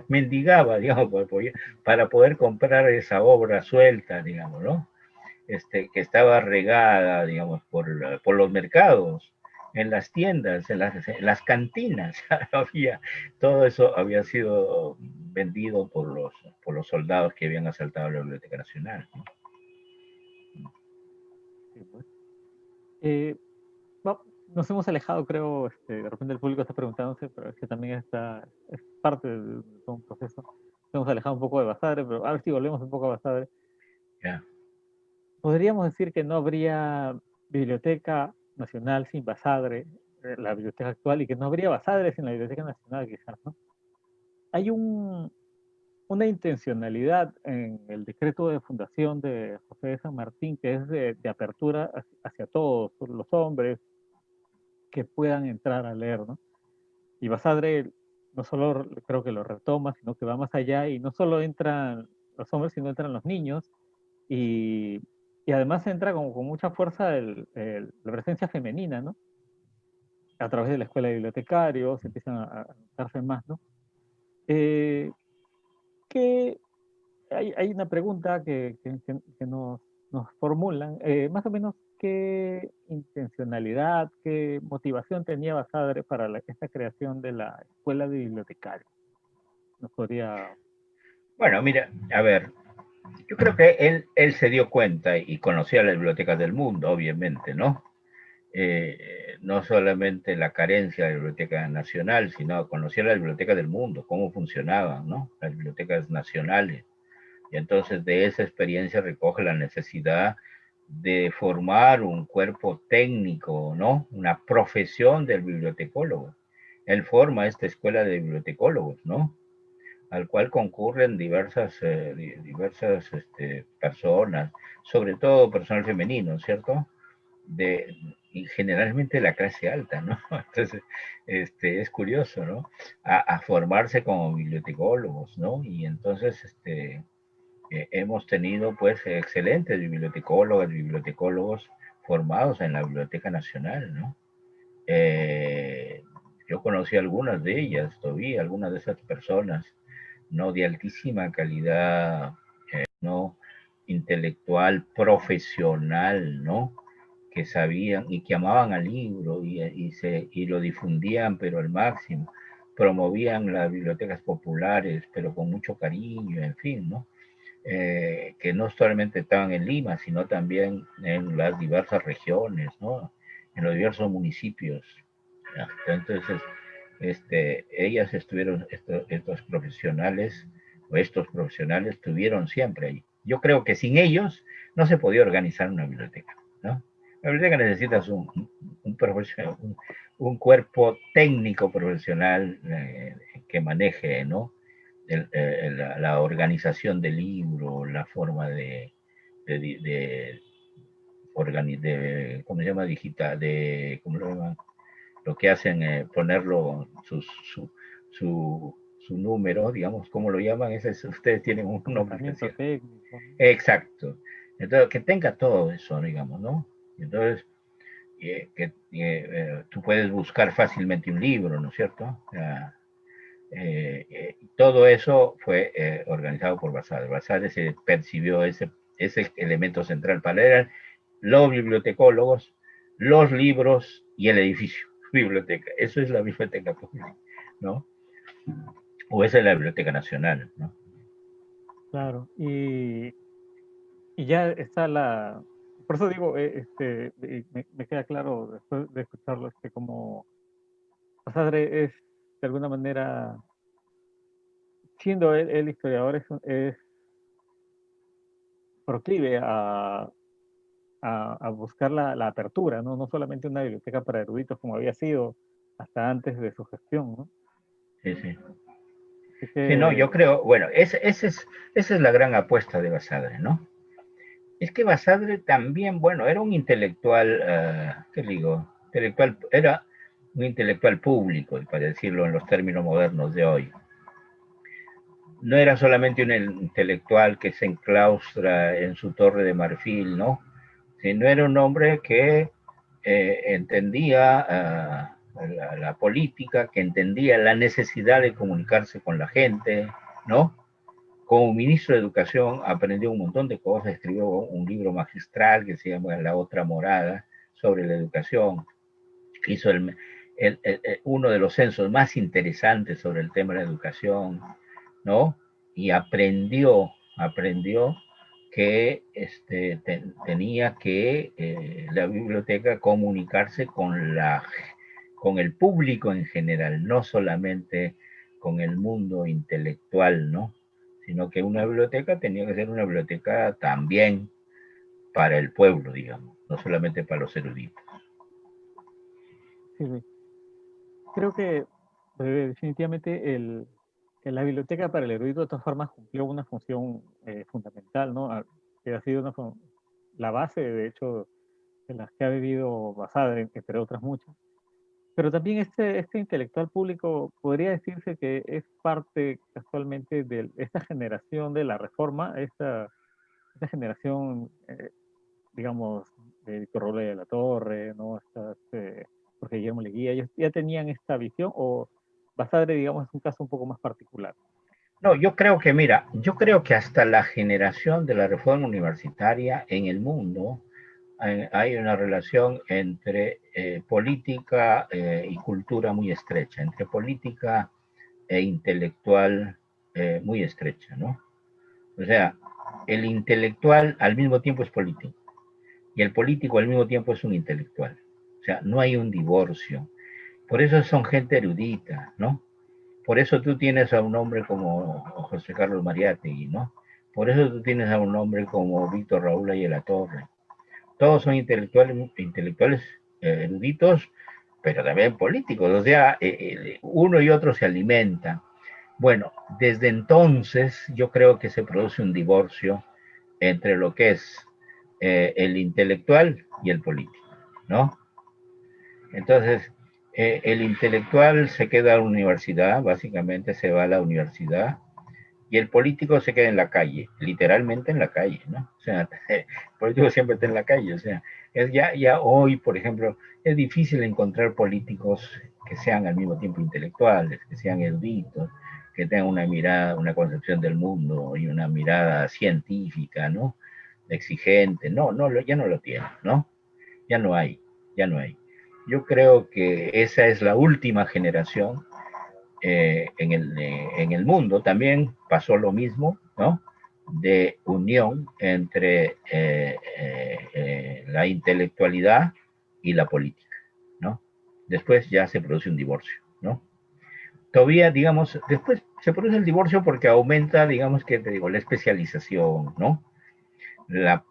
mendigaba, digamos, para poder comprar esa obra suelta, digamos, ¿no? Que estaba regada, digamos, por los mercados, en las tiendas, en las cantinas, había, todo eso había sido vendido por los soldados que habían asaltado la Biblioteca Nacional, ¿no? Sí, pues. Eh, Nos hemos alejado, creo, de repente el público está preguntándose, pero es que también es parte de todo un proceso. Nos hemos alejado un poco de Basadre, pero a ver si volvemos un poco a Basadre. Ya. Podríamos decir que no habría biblioteca nacional sin Basadre, la biblioteca actual, y que no habría Basadre sin la Biblioteca Nacional, quizás, ¿no? Hay una intencionalidad en el decreto de fundación de José de San Martín, que es de apertura hacia todos los hombres que puedan entrar a leer, ¿no? Y Basadre no solo creo que lo retoma, sino que va más allá y no solo entran los hombres, sino entran los niños y, y además entra como con mucha fuerza la presencia femenina, ¿no? A través de la escuela de bibliotecarios empiezan a notarse más, ¿no? Eh, que hay una pregunta que nos formulan, más o menos qué intencionalidad, qué motivación tenía Basadre para esta creación de la escuela de bibliotecarios. Nos podría... Bueno, mira, a ver, yo creo que él se dio cuenta y conocía las bibliotecas del mundo, obviamente, ¿no? No solamente la carencia de la Biblioteca Nacional, sino conocía la biblioteca del mundo, cómo funcionaban, ¿no? Las bibliotecas nacionales. Y entonces de esa experiencia recoge la necesidad de formar un cuerpo técnico, ¿no? Una profesión del bibliotecólogo. Él forma esta escuela de bibliotecólogos, ¿no? Al cual concurren diversas personas, sobre todo personal femenino, ¿cierto? Y generalmente la clase alta, ¿no? Entonces, es curioso, ¿no? A formarse como bibliotecólogos, ¿no? Y entonces, hemos tenido, pues, excelentes bibliotecólogas, bibliotecólogos formados en la Biblioteca Nacional, ¿no? Eh, yo conocí algunas de ellas, todavía, algunas de esas personas, ¿no? De altísima calidad, ¿no? Intelectual, profesional, ¿no? Que sabían y que amaban al libro y lo difundían, pero al máximo. Promovían las bibliotecas populares, pero con mucho cariño, en fin, ¿no? Que no solamente estaban en Lima, sino también en las diversas regiones, ¿no? En los diversos municipios. ¿Ya? Entonces, ellas estuvieron, estos profesionales, o estos profesionales estuvieron siempre ahí. Yo creo que sin ellos no se podía organizar una biblioteca, ¿no? La biblioteca necesitas un cuerpo técnico profesional que maneje, ¿no? La organización del libro, la forma de, de, ¿cómo se llama? Digital, ¿cómo lo llaman? Lo que hacen, ponerlo, su número, digamos, ¿cómo lo llaman? Ustedes tienen un nombre Tratamiento especial. técnico, ¿no? Exacto. Entonces, que tenga todo eso, digamos, ¿no? Entonces, tú puedes buscar fácilmente un libro, ¿no es cierto? Todo eso fue organizado por Basadre. Basadre se percibió ese elemento central para él, los bibliotecólogos, los libros y el edificio, biblioteca. Eso es la biblioteca pública, ¿no? O esa es la Biblioteca Nacional, ¿no? Claro, y ya está por eso digo, me queda claro después de escucharlo, como Basadre es de alguna manera, siendo él historiador, es proclive a buscar la apertura, ¿no? No solamente una biblioteca para eruditos como había sido hasta antes de su gestión, ¿no? Sí, sí. Así Sí, no, yo que, creo, bueno, esa es la gran apuesta de Basadre, ¿no? Es que Basadre también, bueno, era un intelectual, ¿qué digo? Intelectual, era un intelectual público, para decirlo en los términos modernos de hoy. No era solamente un intelectual que se enclaustra en su torre de marfil, ¿no? Sino era un hombre que entendía la política, que entendía la necesidad de comunicarse con la gente, ¿no? Como ministro de Educación aprendió un montón de cosas, escribió un libro magistral que se llama La Otra Morada sobre la educación, hizo uno de los censos más interesantes sobre el tema de la educación, ¿no? Y aprendió que tenía que la biblioteca comunicarse con el público en general, no solamente con el mundo intelectual, ¿no? Sino que una biblioteca tenía que ser una biblioteca también para el pueblo, digamos, no solamente para los eruditos. Sí, sí. Creo que definitivamente que la biblioteca para el erudito de todas formas cumplió una función fundamental, ¿no? Que ha sido la base, de hecho, de las que ha vivido Basadre, entre otras muchas. Pero también este intelectual público podría decirse que es parte casualmente de esta generación de la Reforma, esta generación, digamos, de Víctor Roble de la Torre, ¿no? Jorge Guillermo Leguía, ellos ya tenían esta visión, o Basadre, digamos, es un caso un poco más particular. No, yo creo que, mira, yo creo que hasta la generación de la reforma universitaria en el mundo hay una relación entre política y cultura muy estrecha, entre política e intelectual muy estrecha, ¿no? O sea, el intelectual al mismo tiempo es político y el político al mismo tiempo es un intelectual. O sea, no hay un divorcio. Por eso son gente erudita, ¿no? Por eso tú tienes a un hombre como José Carlos Mariátegui, ¿no? Por eso tú tienes a un hombre como Víctor Raúl Ayala Torre. Todos son intelectuales eruditos, pero también políticos. O sea, uno y otro se alimentan. Bueno, desde entonces yo creo que se produce un divorcio entre lo que es el intelectual y el político, ¿no? Entonces, el intelectual se queda a la universidad, básicamente se va a la universidad, y el político se queda en la calle, literalmente en la calle, ¿no? O sea, el político siempre está en la calle, o sea, ya hoy, por ejemplo, es difícil encontrar políticos que sean al mismo tiempo intelectuales, que sean eruditos, que tengan una mirada, una concepción del mundo y una mirada científica, ¿no? Exigente, ya no lo tienen, ¿no? Ya no hay, ya no hay. Yo creo que esa es la última generación en el mundo. También pasó lo mismo, ¿no? De unión entre la intelectualidad y la política, ¿no? Después ya se produce un divorcio, ¿no? Todavía, digamos, después se produce el divorcio porque aumenta, digamos que te digo, la especialización, ¿no? La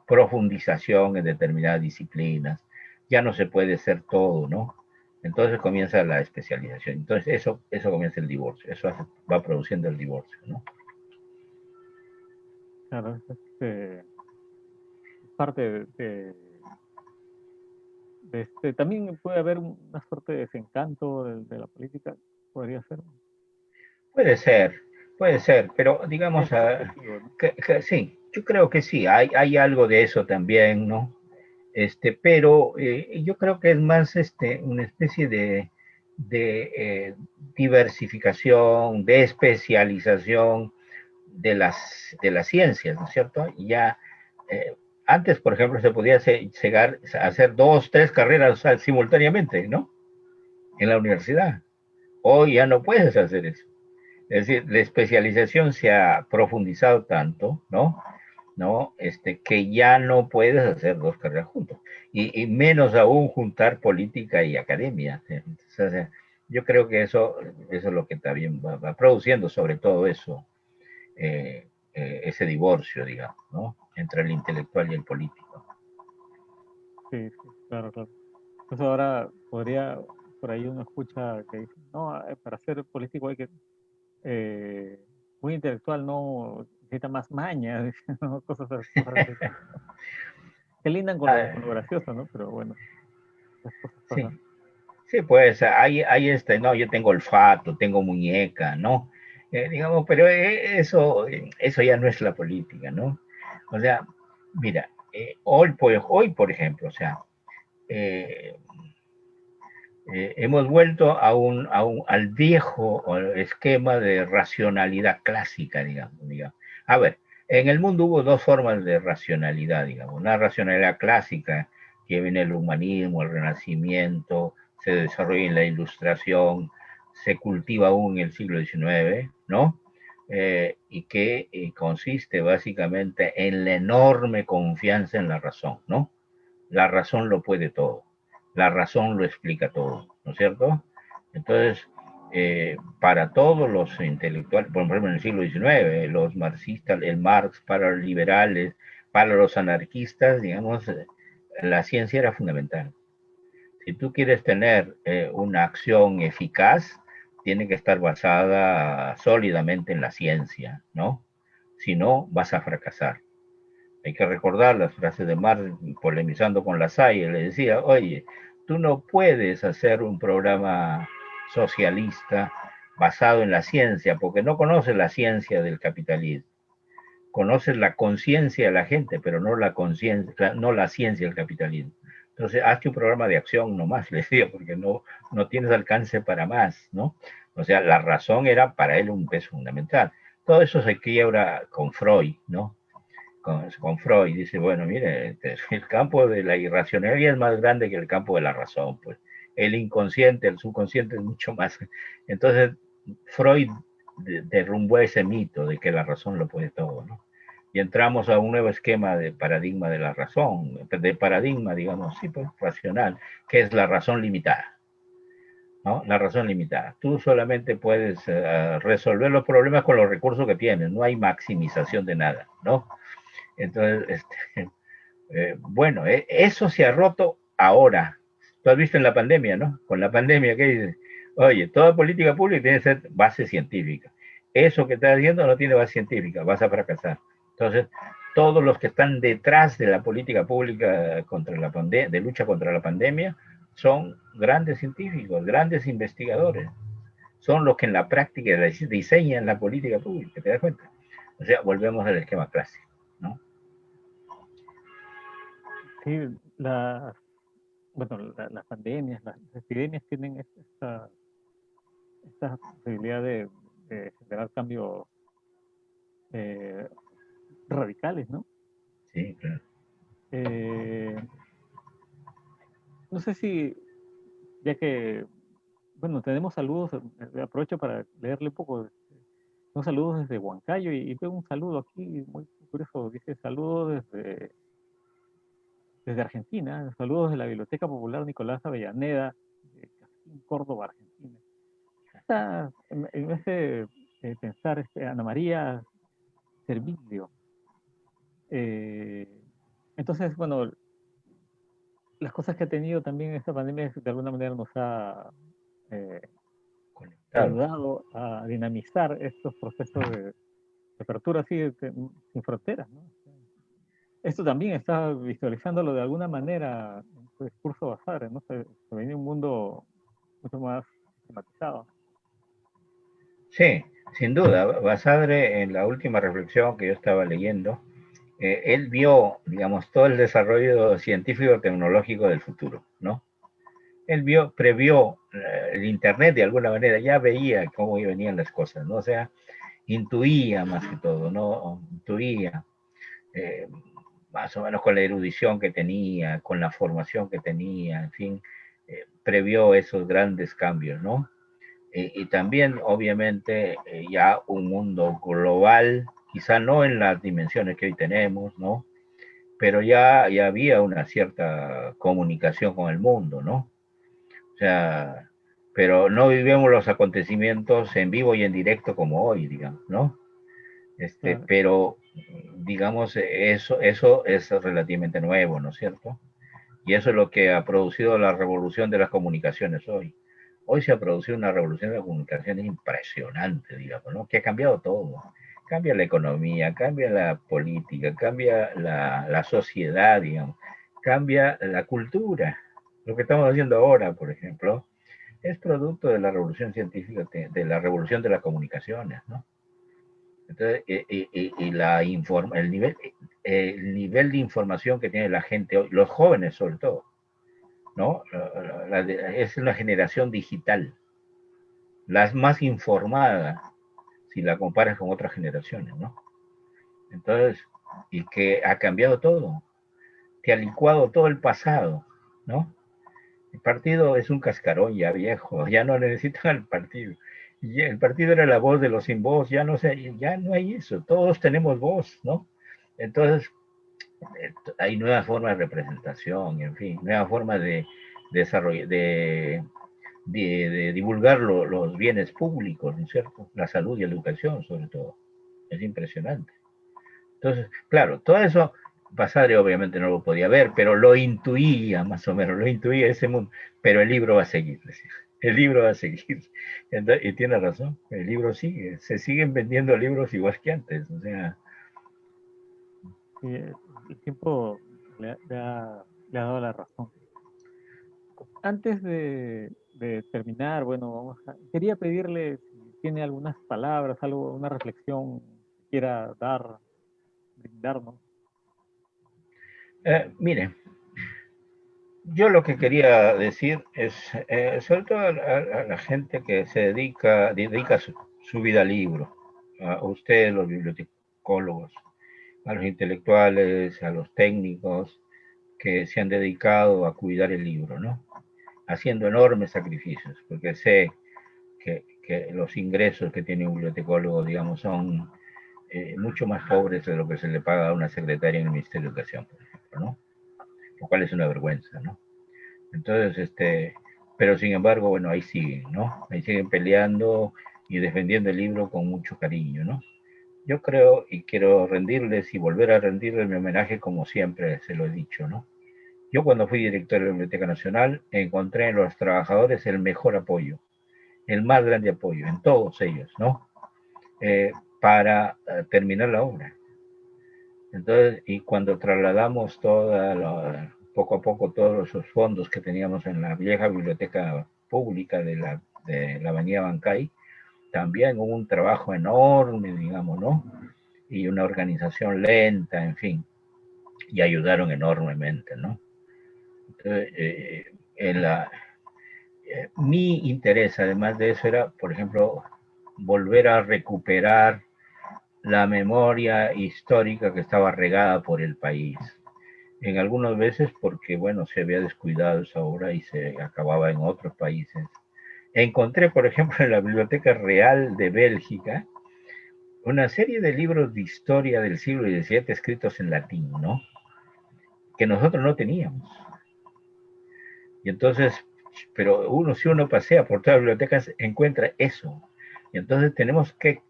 profundización en determinadas disciplinas. Ya no se puede ser todo, ¿no? Entonces comienza la especialización. Entonces eso comienza el divorcio, eso va produciendo el divorcio, ¿no? Claro, es parte también puede haber una suerte de desencanto de la política, podría ser. Puede puede ser, pero Es digamos, subjetivo, ¿no? sí, yo creo que sí, hay algo de eso también, ¿no? Pero yo creo que es más una especie de diversificación, de especialización de las ciencias, ¿no es cierto? Y ya eh, antes, por ejemplo, se podía llegar a hacer dos, tres carreras simultáneamente, ¿no? En la universidad. Hoy ya no puedes hacer eso. Es decir, la especialización se ha profundizado tanto, ¿no? ¿No? Que ya no puedes hacer dos carreras juntas. Y menos aún juntar política y academia. Entonces, yo creo que eso es lo que también va produciendo sobre todo eso, ese divorcio, digamos, ¿no? Entre el intelectual y el político. Sí, sí, claro, claro. Entonces ahora podría, por ahí uno escucha que dice, no, para ser político hay que, eh, muy intelectual, no, necesita más maña, dice, ¿no? Cosas así. Que lindan con Ah, lo gracioso, ¿no? Pero bueno, las cosas sí, pasan. sí, pues hay no, yo tengo olfato, tengo muñeca, ¿no? Digamos, pero eso ya no es la política, ¿no? O sea, mira, hoy, por ejemplo, o sea, eh, hemos vuelto al viejo esquema de racionalidad clásica, digamos. A ver, en el mundo hubo dos formas de racionalidad, digamos. Una racionalidad clásica, que viene el humanismo, el renacimiento, se desarrolla en la ilustración, se cultiva aún en el siglo XIX, ¿no? y que consiste básicamente en la enorme confianza en la razón, ¿no? La razón lo puede todo, la razón lo explica todo, ¿no es cierto? Entonces, para todos los intelectuales, por ejemplo, en el siglo XIX, los marxistas, el Marx, para los liberales, para los anarquistas, digamos, la ciencia era fundamental. Si tú quieres tener una acción eficaz, tiene que estar basada sólidamente en la ciencia, ¿no? Si no, vas a fracasar. Hay que recordar las frases de Marx polemizando con Lasalle. Le decía, oye, tú no puedes hacer un programa socialista basado en la ciencia, porque no conoces la ciencia del capitalismo. Conoces la conciencia de la gente, pero no la conciencia, no la ciencia del capitalismo. Entonces, hazte un programa de acción nomás, le decía, porque no tienes alcance para más, ¿no? O sea, la razón era para él un peso fundamental. Todo eso se quiebra con Freud, ¿no? Con Freud, dice, bueno, mire, el campo de la irracionalidad es más grande que el campo de la razón, pues. El inconsciente, el subconsciente es mucho más. Entonces, Freud derrumbó ese mito de que la razón lo puede todo, ¿no? Y entramos a un nuevo esquema de paradigma de la razón, de paradigma, digamos, sí, pues, racional, que es la razón limitada, ¿no? La razón limitada. Tú solamente puedes resolver los problemas con los recursos que tienes, no hay maximización de nada, ¿no? Entonces, bueno, eso se ha roto ahora. Tú has visto en la pandemia, ¿no? Con la pandemia, ¿qué dices? Oye, toda política pública tiene que ser base científica. Eso que estás haciendo no tiene base científica, vas a fracasar. Entonces, todos los que están detrás de la política pública contra la de lucha contra la pandemia son grandes científicos, grandes investigadores. Son los que en la práctica diseñan la política pública, ¿te das cuenta? O sea, volvemos al esquema clásico, ¿no? Sí, bueno, las pandemias, las epidemias tienen esta posibilidad de generar cambios eh, radicales, ¿no? Sí, claro. Eh, no sé si, ya que, bueno, tenemos saludos, aprovecho para leerle un poco. Un saludo desde Huancayo y veo un saludo aquí muy curioso. Dice saludos desde Argentina, saludos de la Biblioteca Popular Nicolás Avellaneda, de Castín, Córdoba, Argentina. Está en ese pensar Ana María Serviglio. Eh, entonces, bueno, las cosas que ha tenido también esta pandemia de alguna manera nos ha eh, Conectado. ayudado a dinamizar estos procesos de apertura así sin fronteras, ¿no? Esto también está visualizándolo de alguna manera en su discurso Basadre, ¿no? Se viene un mundo mucho más sistematizado. Sí, sin duda. Basadre, en la última reflexión que yo estaba leyendo, él vio, digamos, todo el desarrollo científico-tecnológico del futuro, ¿no? Él previó el Internet de alguna manera, ya veía cómo venían las cosas, ¿no? O sea, intuía más que todo, ¿no? Intuía, eh, más o menos con la erudición que tenía, con la formación que tenía, en fin, previó esos grandes cambios, ¿no? Y también, obviamente, ya un mundo global, quizá no en las dimensiones que hoy tenemos, ¿no? Pero ya había una cierta comunicación con el mundo, ¿no? O sea, pero no vivimos los acontecimientos en vivo y en directo como hoy, digamos, ¿no? Claro, Pero, digamos, eso es relativamente nuevo, ¿no es cierto? Y eso es lo que ha producido la revolución de las comunicaciones hoy. Hoy se ha producido una revolución de las comunicaciones impresionante, digamos, ¿no? Que ha cambiado todo. Cambia la economía, cambia la política, cambia la sociedad, digamos, cambia la cultura. Lo que estamos haciendo ahora, por ejemplo, es producto de la revolución científica, de la revolución de las comunicaciones, ¿no? Entonces, y el nivel de información que tiene la gente hoy, los jóvenes sobre todo, ¿no? Es una generación digital, la más informada si la comparas con otras generaciones, ¿no? Entonces, y que ha cambiado todo, que ha licuado todo el pasado, ¿no? El partido es un cascarón ya viejo, ya no necesitan el partido. Y el partido era la voz de los sin voz, ya no sé, ya no hay eso, todos tenemos voz, ¿no? Entonces, hay nuevas formas de representación, en fin, nuevas formas de desarrollo, de divulgar los bienes públicos, ¿no es cierto? La salud y la educación, sobre todo. Es impresionante. Entonces, claro, todo eso Basadre obviamente no lo podía ver, pero lo intuía más o menos, lo intuía ese mundo. Pero el libro va a seguir, decía. El libro va a seguir. Entonces, y tiene razón, el libro sigue. Se siguen vendiendo libros igual que antes. O sea, Y el tiempo le ha dado la razón. Antes de terminar, bueno, quería pedirle si tiene algunas palabras, algo, una reflexión que quiera dar, brindarnos. mire, yo lo que quería decir es, sobre todo a la gente que dedica su vida al libro, a ustedes, los bibliotecólogos, a los intelectuales, a los técnicos que se han dedicado a cuidar el libro, ¿no? Haciendo enormes sacrificios, porque sé que los ingresos que tiene un bibliotecólogo, digamos, son mucho más pobres de lo que se le paga a una secretaria en el Ministerio de Educación, por ejemplo, ¿no? Lo cual es una vergüenza, ¿no? Entonces, pero sin embargo, bueno, ahí siguen, ¿no? Ahí siguen peleando y defendiendo el libro con mucho cariño, ¿no? Yo creo y quiero rendirles y volver a rendirles mi homenaje como siempre se lo he dicho, ¿no? Yo cuando fui director de la Biblioteca Nacional encontré en los trabajadores el mejor apoyo, el más grande apoyo, en todos ellos, ¿no? Para terminar la obra. Entonces, y cuando trasladamos poco a poco todos esos fondos que teníamos en la vieja biblioteca pública de la Avenida Bancay, también hubo un trabajo enorme, digamos, ¿no? Y una organización lenta, en fin, y ayudaron enormemente, ¿no? Entonces, mi interés, además de eso, era, por ejemplo, volver a recuperar la memoria histórica que estaba regada por el país. En algunas veces porque, bueno, se había descuidado esa obra y se acababa en otros países. Encontré, por ejemplo, en la Biblioteca Real de Bélgica una serie de libros de historia del siglo XVII escritos en latín, ¿no? Que nosotros no teníamos. Y entonces, pero si uno pasea por todas las bibliotecas, encuentra eso. Y entonces tenemos que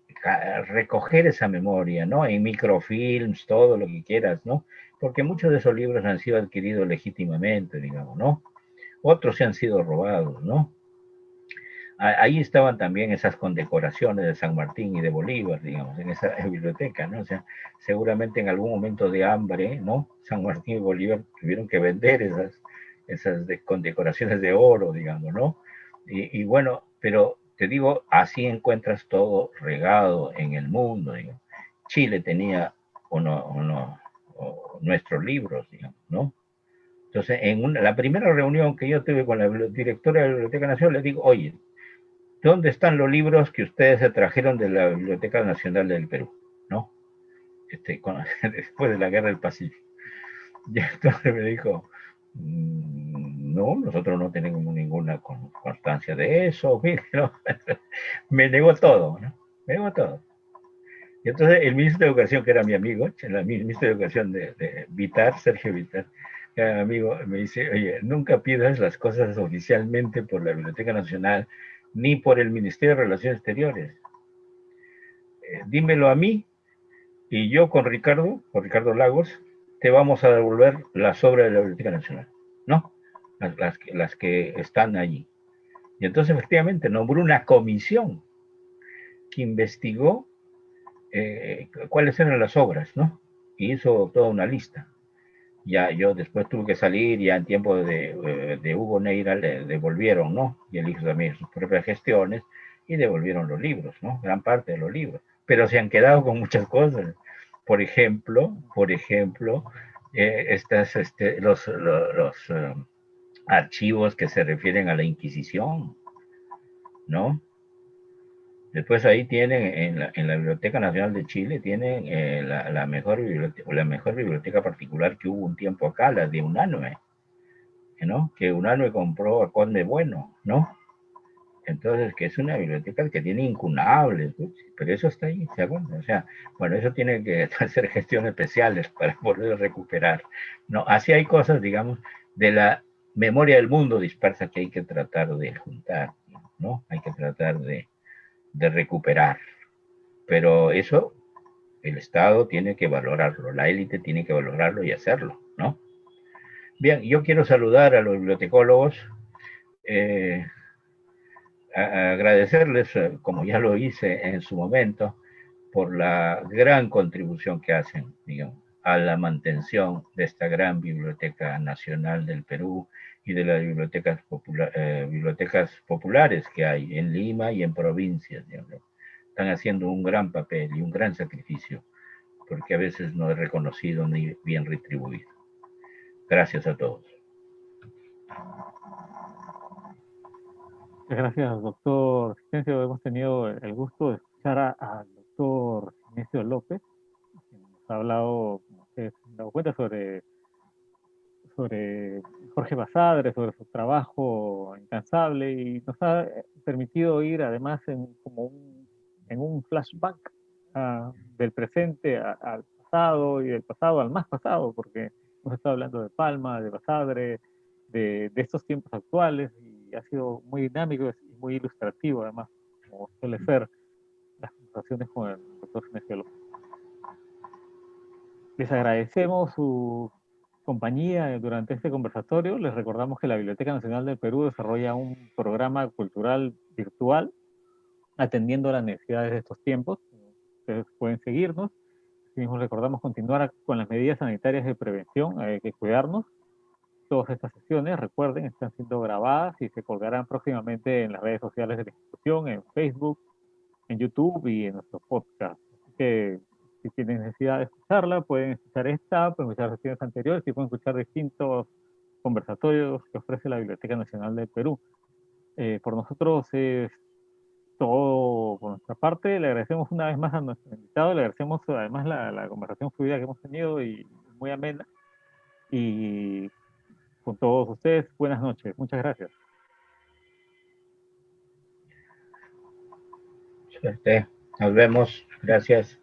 recoger esa memoria, ¿no? En microfilms, todo lo que quieras, ¿no? Porque muchos de esos libros han sido adquiridos legítimamente, digamos, ¿no? Otros se han sido robados, ¿no? Ahí estaban también esas condecoraciones de San Martín y de Bolívar, digamos, en esa biblioteca, ¿no? O sea, seguramente en algún momento de hambre, ¿no? San Martín y Bolívar tuvieron que vender esas condecoraciones de oro, digamos, ¿no? Y bueno, pero te digo, así encuentras todo regado en el mundo, digamos. Chile tenía nuestros libros, digamos, ¿no? Entonces, la primera reunión que yo tuve con la directora de la Biblioteca Nacional, le digo, oye, ¿dónde están los libros que ustedes se trajeron de la Biblioteca Nacional del Perú? ¿No? Después de la Guerra del Pacífico. Y entonces me dijo, no, nosotros no tenemos ninguna constancia de eso. ¿No? Me negó todo, ¿no? Me negó todo. Y entonces el ministro de Educación, que era mi amigo, el ministro de Educación de Vitar, Sergio Vitar, que era mi amigo, me dice, oye, nunca pidas las cosas oficialmente por la Biblioteca Nacional ni por el Ministerio de Relaciones Exteriores. Dímelo a mí y yo con Ricardo Lagos, te vamos a devolver las obras de la Biblioteca Nacional, ¿no? Las que están allí. Y entonces efectivamente nombró una comisión que investigó cuáles eran las obras, ¿no? Y hizo toda una lista. Ya yo después tuve que salir, ya en tiempo de Hugo Neira le devolvieron, ¿no? Y él hizo también sus propias gestiones y devolvieron los libros, ¿no? Gran parte de los libros. Pero se han quedado con muchas cosas. Por ejemplo, los archivos que se refieren a la Inquisición, ¿no? Después ahí tienen, en la Biblioteca Nacional de Chile, tienen la mejor biblioteca particular que hubo un tiempo acá, la de Unánue, ¿no? Que Unánue compró a Conde Bueno, ¿no? Entonces, que es una biblioteca que tiene incunables, ¿no? Pero eso está ahí, ¿se acuerdan? O sea, bueno, eso tiene que hacer gestiones especiales para poder recuperar, ¿no? Así hay cosas, digamos, de la memoria del mundo dispersa que hay que tratar de juntar, ¿no? Hay que tratar de recuperar. Pero eso el Estado tiene que valorarlo, la élite tiene que valorarlo y hacerlo, ¿no? Bien, yo quiero saludar a los bibliotecólogos, eh, agradecerles, como ya lo hice en su momento, por la gran contribución que hacen, digamos, a la mantención de esta gran Biblioteca Nacional del Perú y de las bibliotecas populares que hay en Lima y en provincias, digamos. Están haciendo un gran papel y un gran sacrificio, porque a veces no es reconocido ni bien retribuido. Gracias a todos. Muchas gracias, doctor Silencio. Hemos tenido el gusto de escuchar al doctor Silencio López, quien nos ha hablado, como ustedes se han dado cuenta, sobre Jorge Basadre, sobre su trabajo incansable y nos ha permitido ir además en un flashback del presente al pasado y del pasado al más pasado, porque hemos estado hablando de Palma, de Basadre, de estos tiempos actuales y ha sido muy dinámico y muy ilustrativo además, como suele ser las conversaciones con el doctor Sinesio López. Les agradecemos su compañía durante este conversatorio. Les recordamos que la Biblioteca Nacional del Perú desarrolla un programa cultural virtual atendiendo las necesidades de estos tiempos. Ustedes pueden seguirnos. Asimismo, recordamos continuar con las medidas sanitarias de prevención. Hay que cuidarnos. Todas estas sesiones, recuerden, están siendo grabadas y se colgarán próximamente en las redes sociales de la institución, en Facebook, en YouTube y en nuestro podcast. Así que si tienen necesidad de escucharla, pueden escuchar esta, pueden escuchar sesiones anteriores y pueden escuchar distintos conversatorios que ofrece la Biblioteca Nacional del Perú. Por nosotros es todo por nuestra parte. Le agradecemos una vez más a nuestro invitado, le agradecemos además la conversación fluida que hemos tenido y muy amena. Y con todos ustedes, buenas noches. Muchas gracias. Suerte. Nos vemos. Gracias.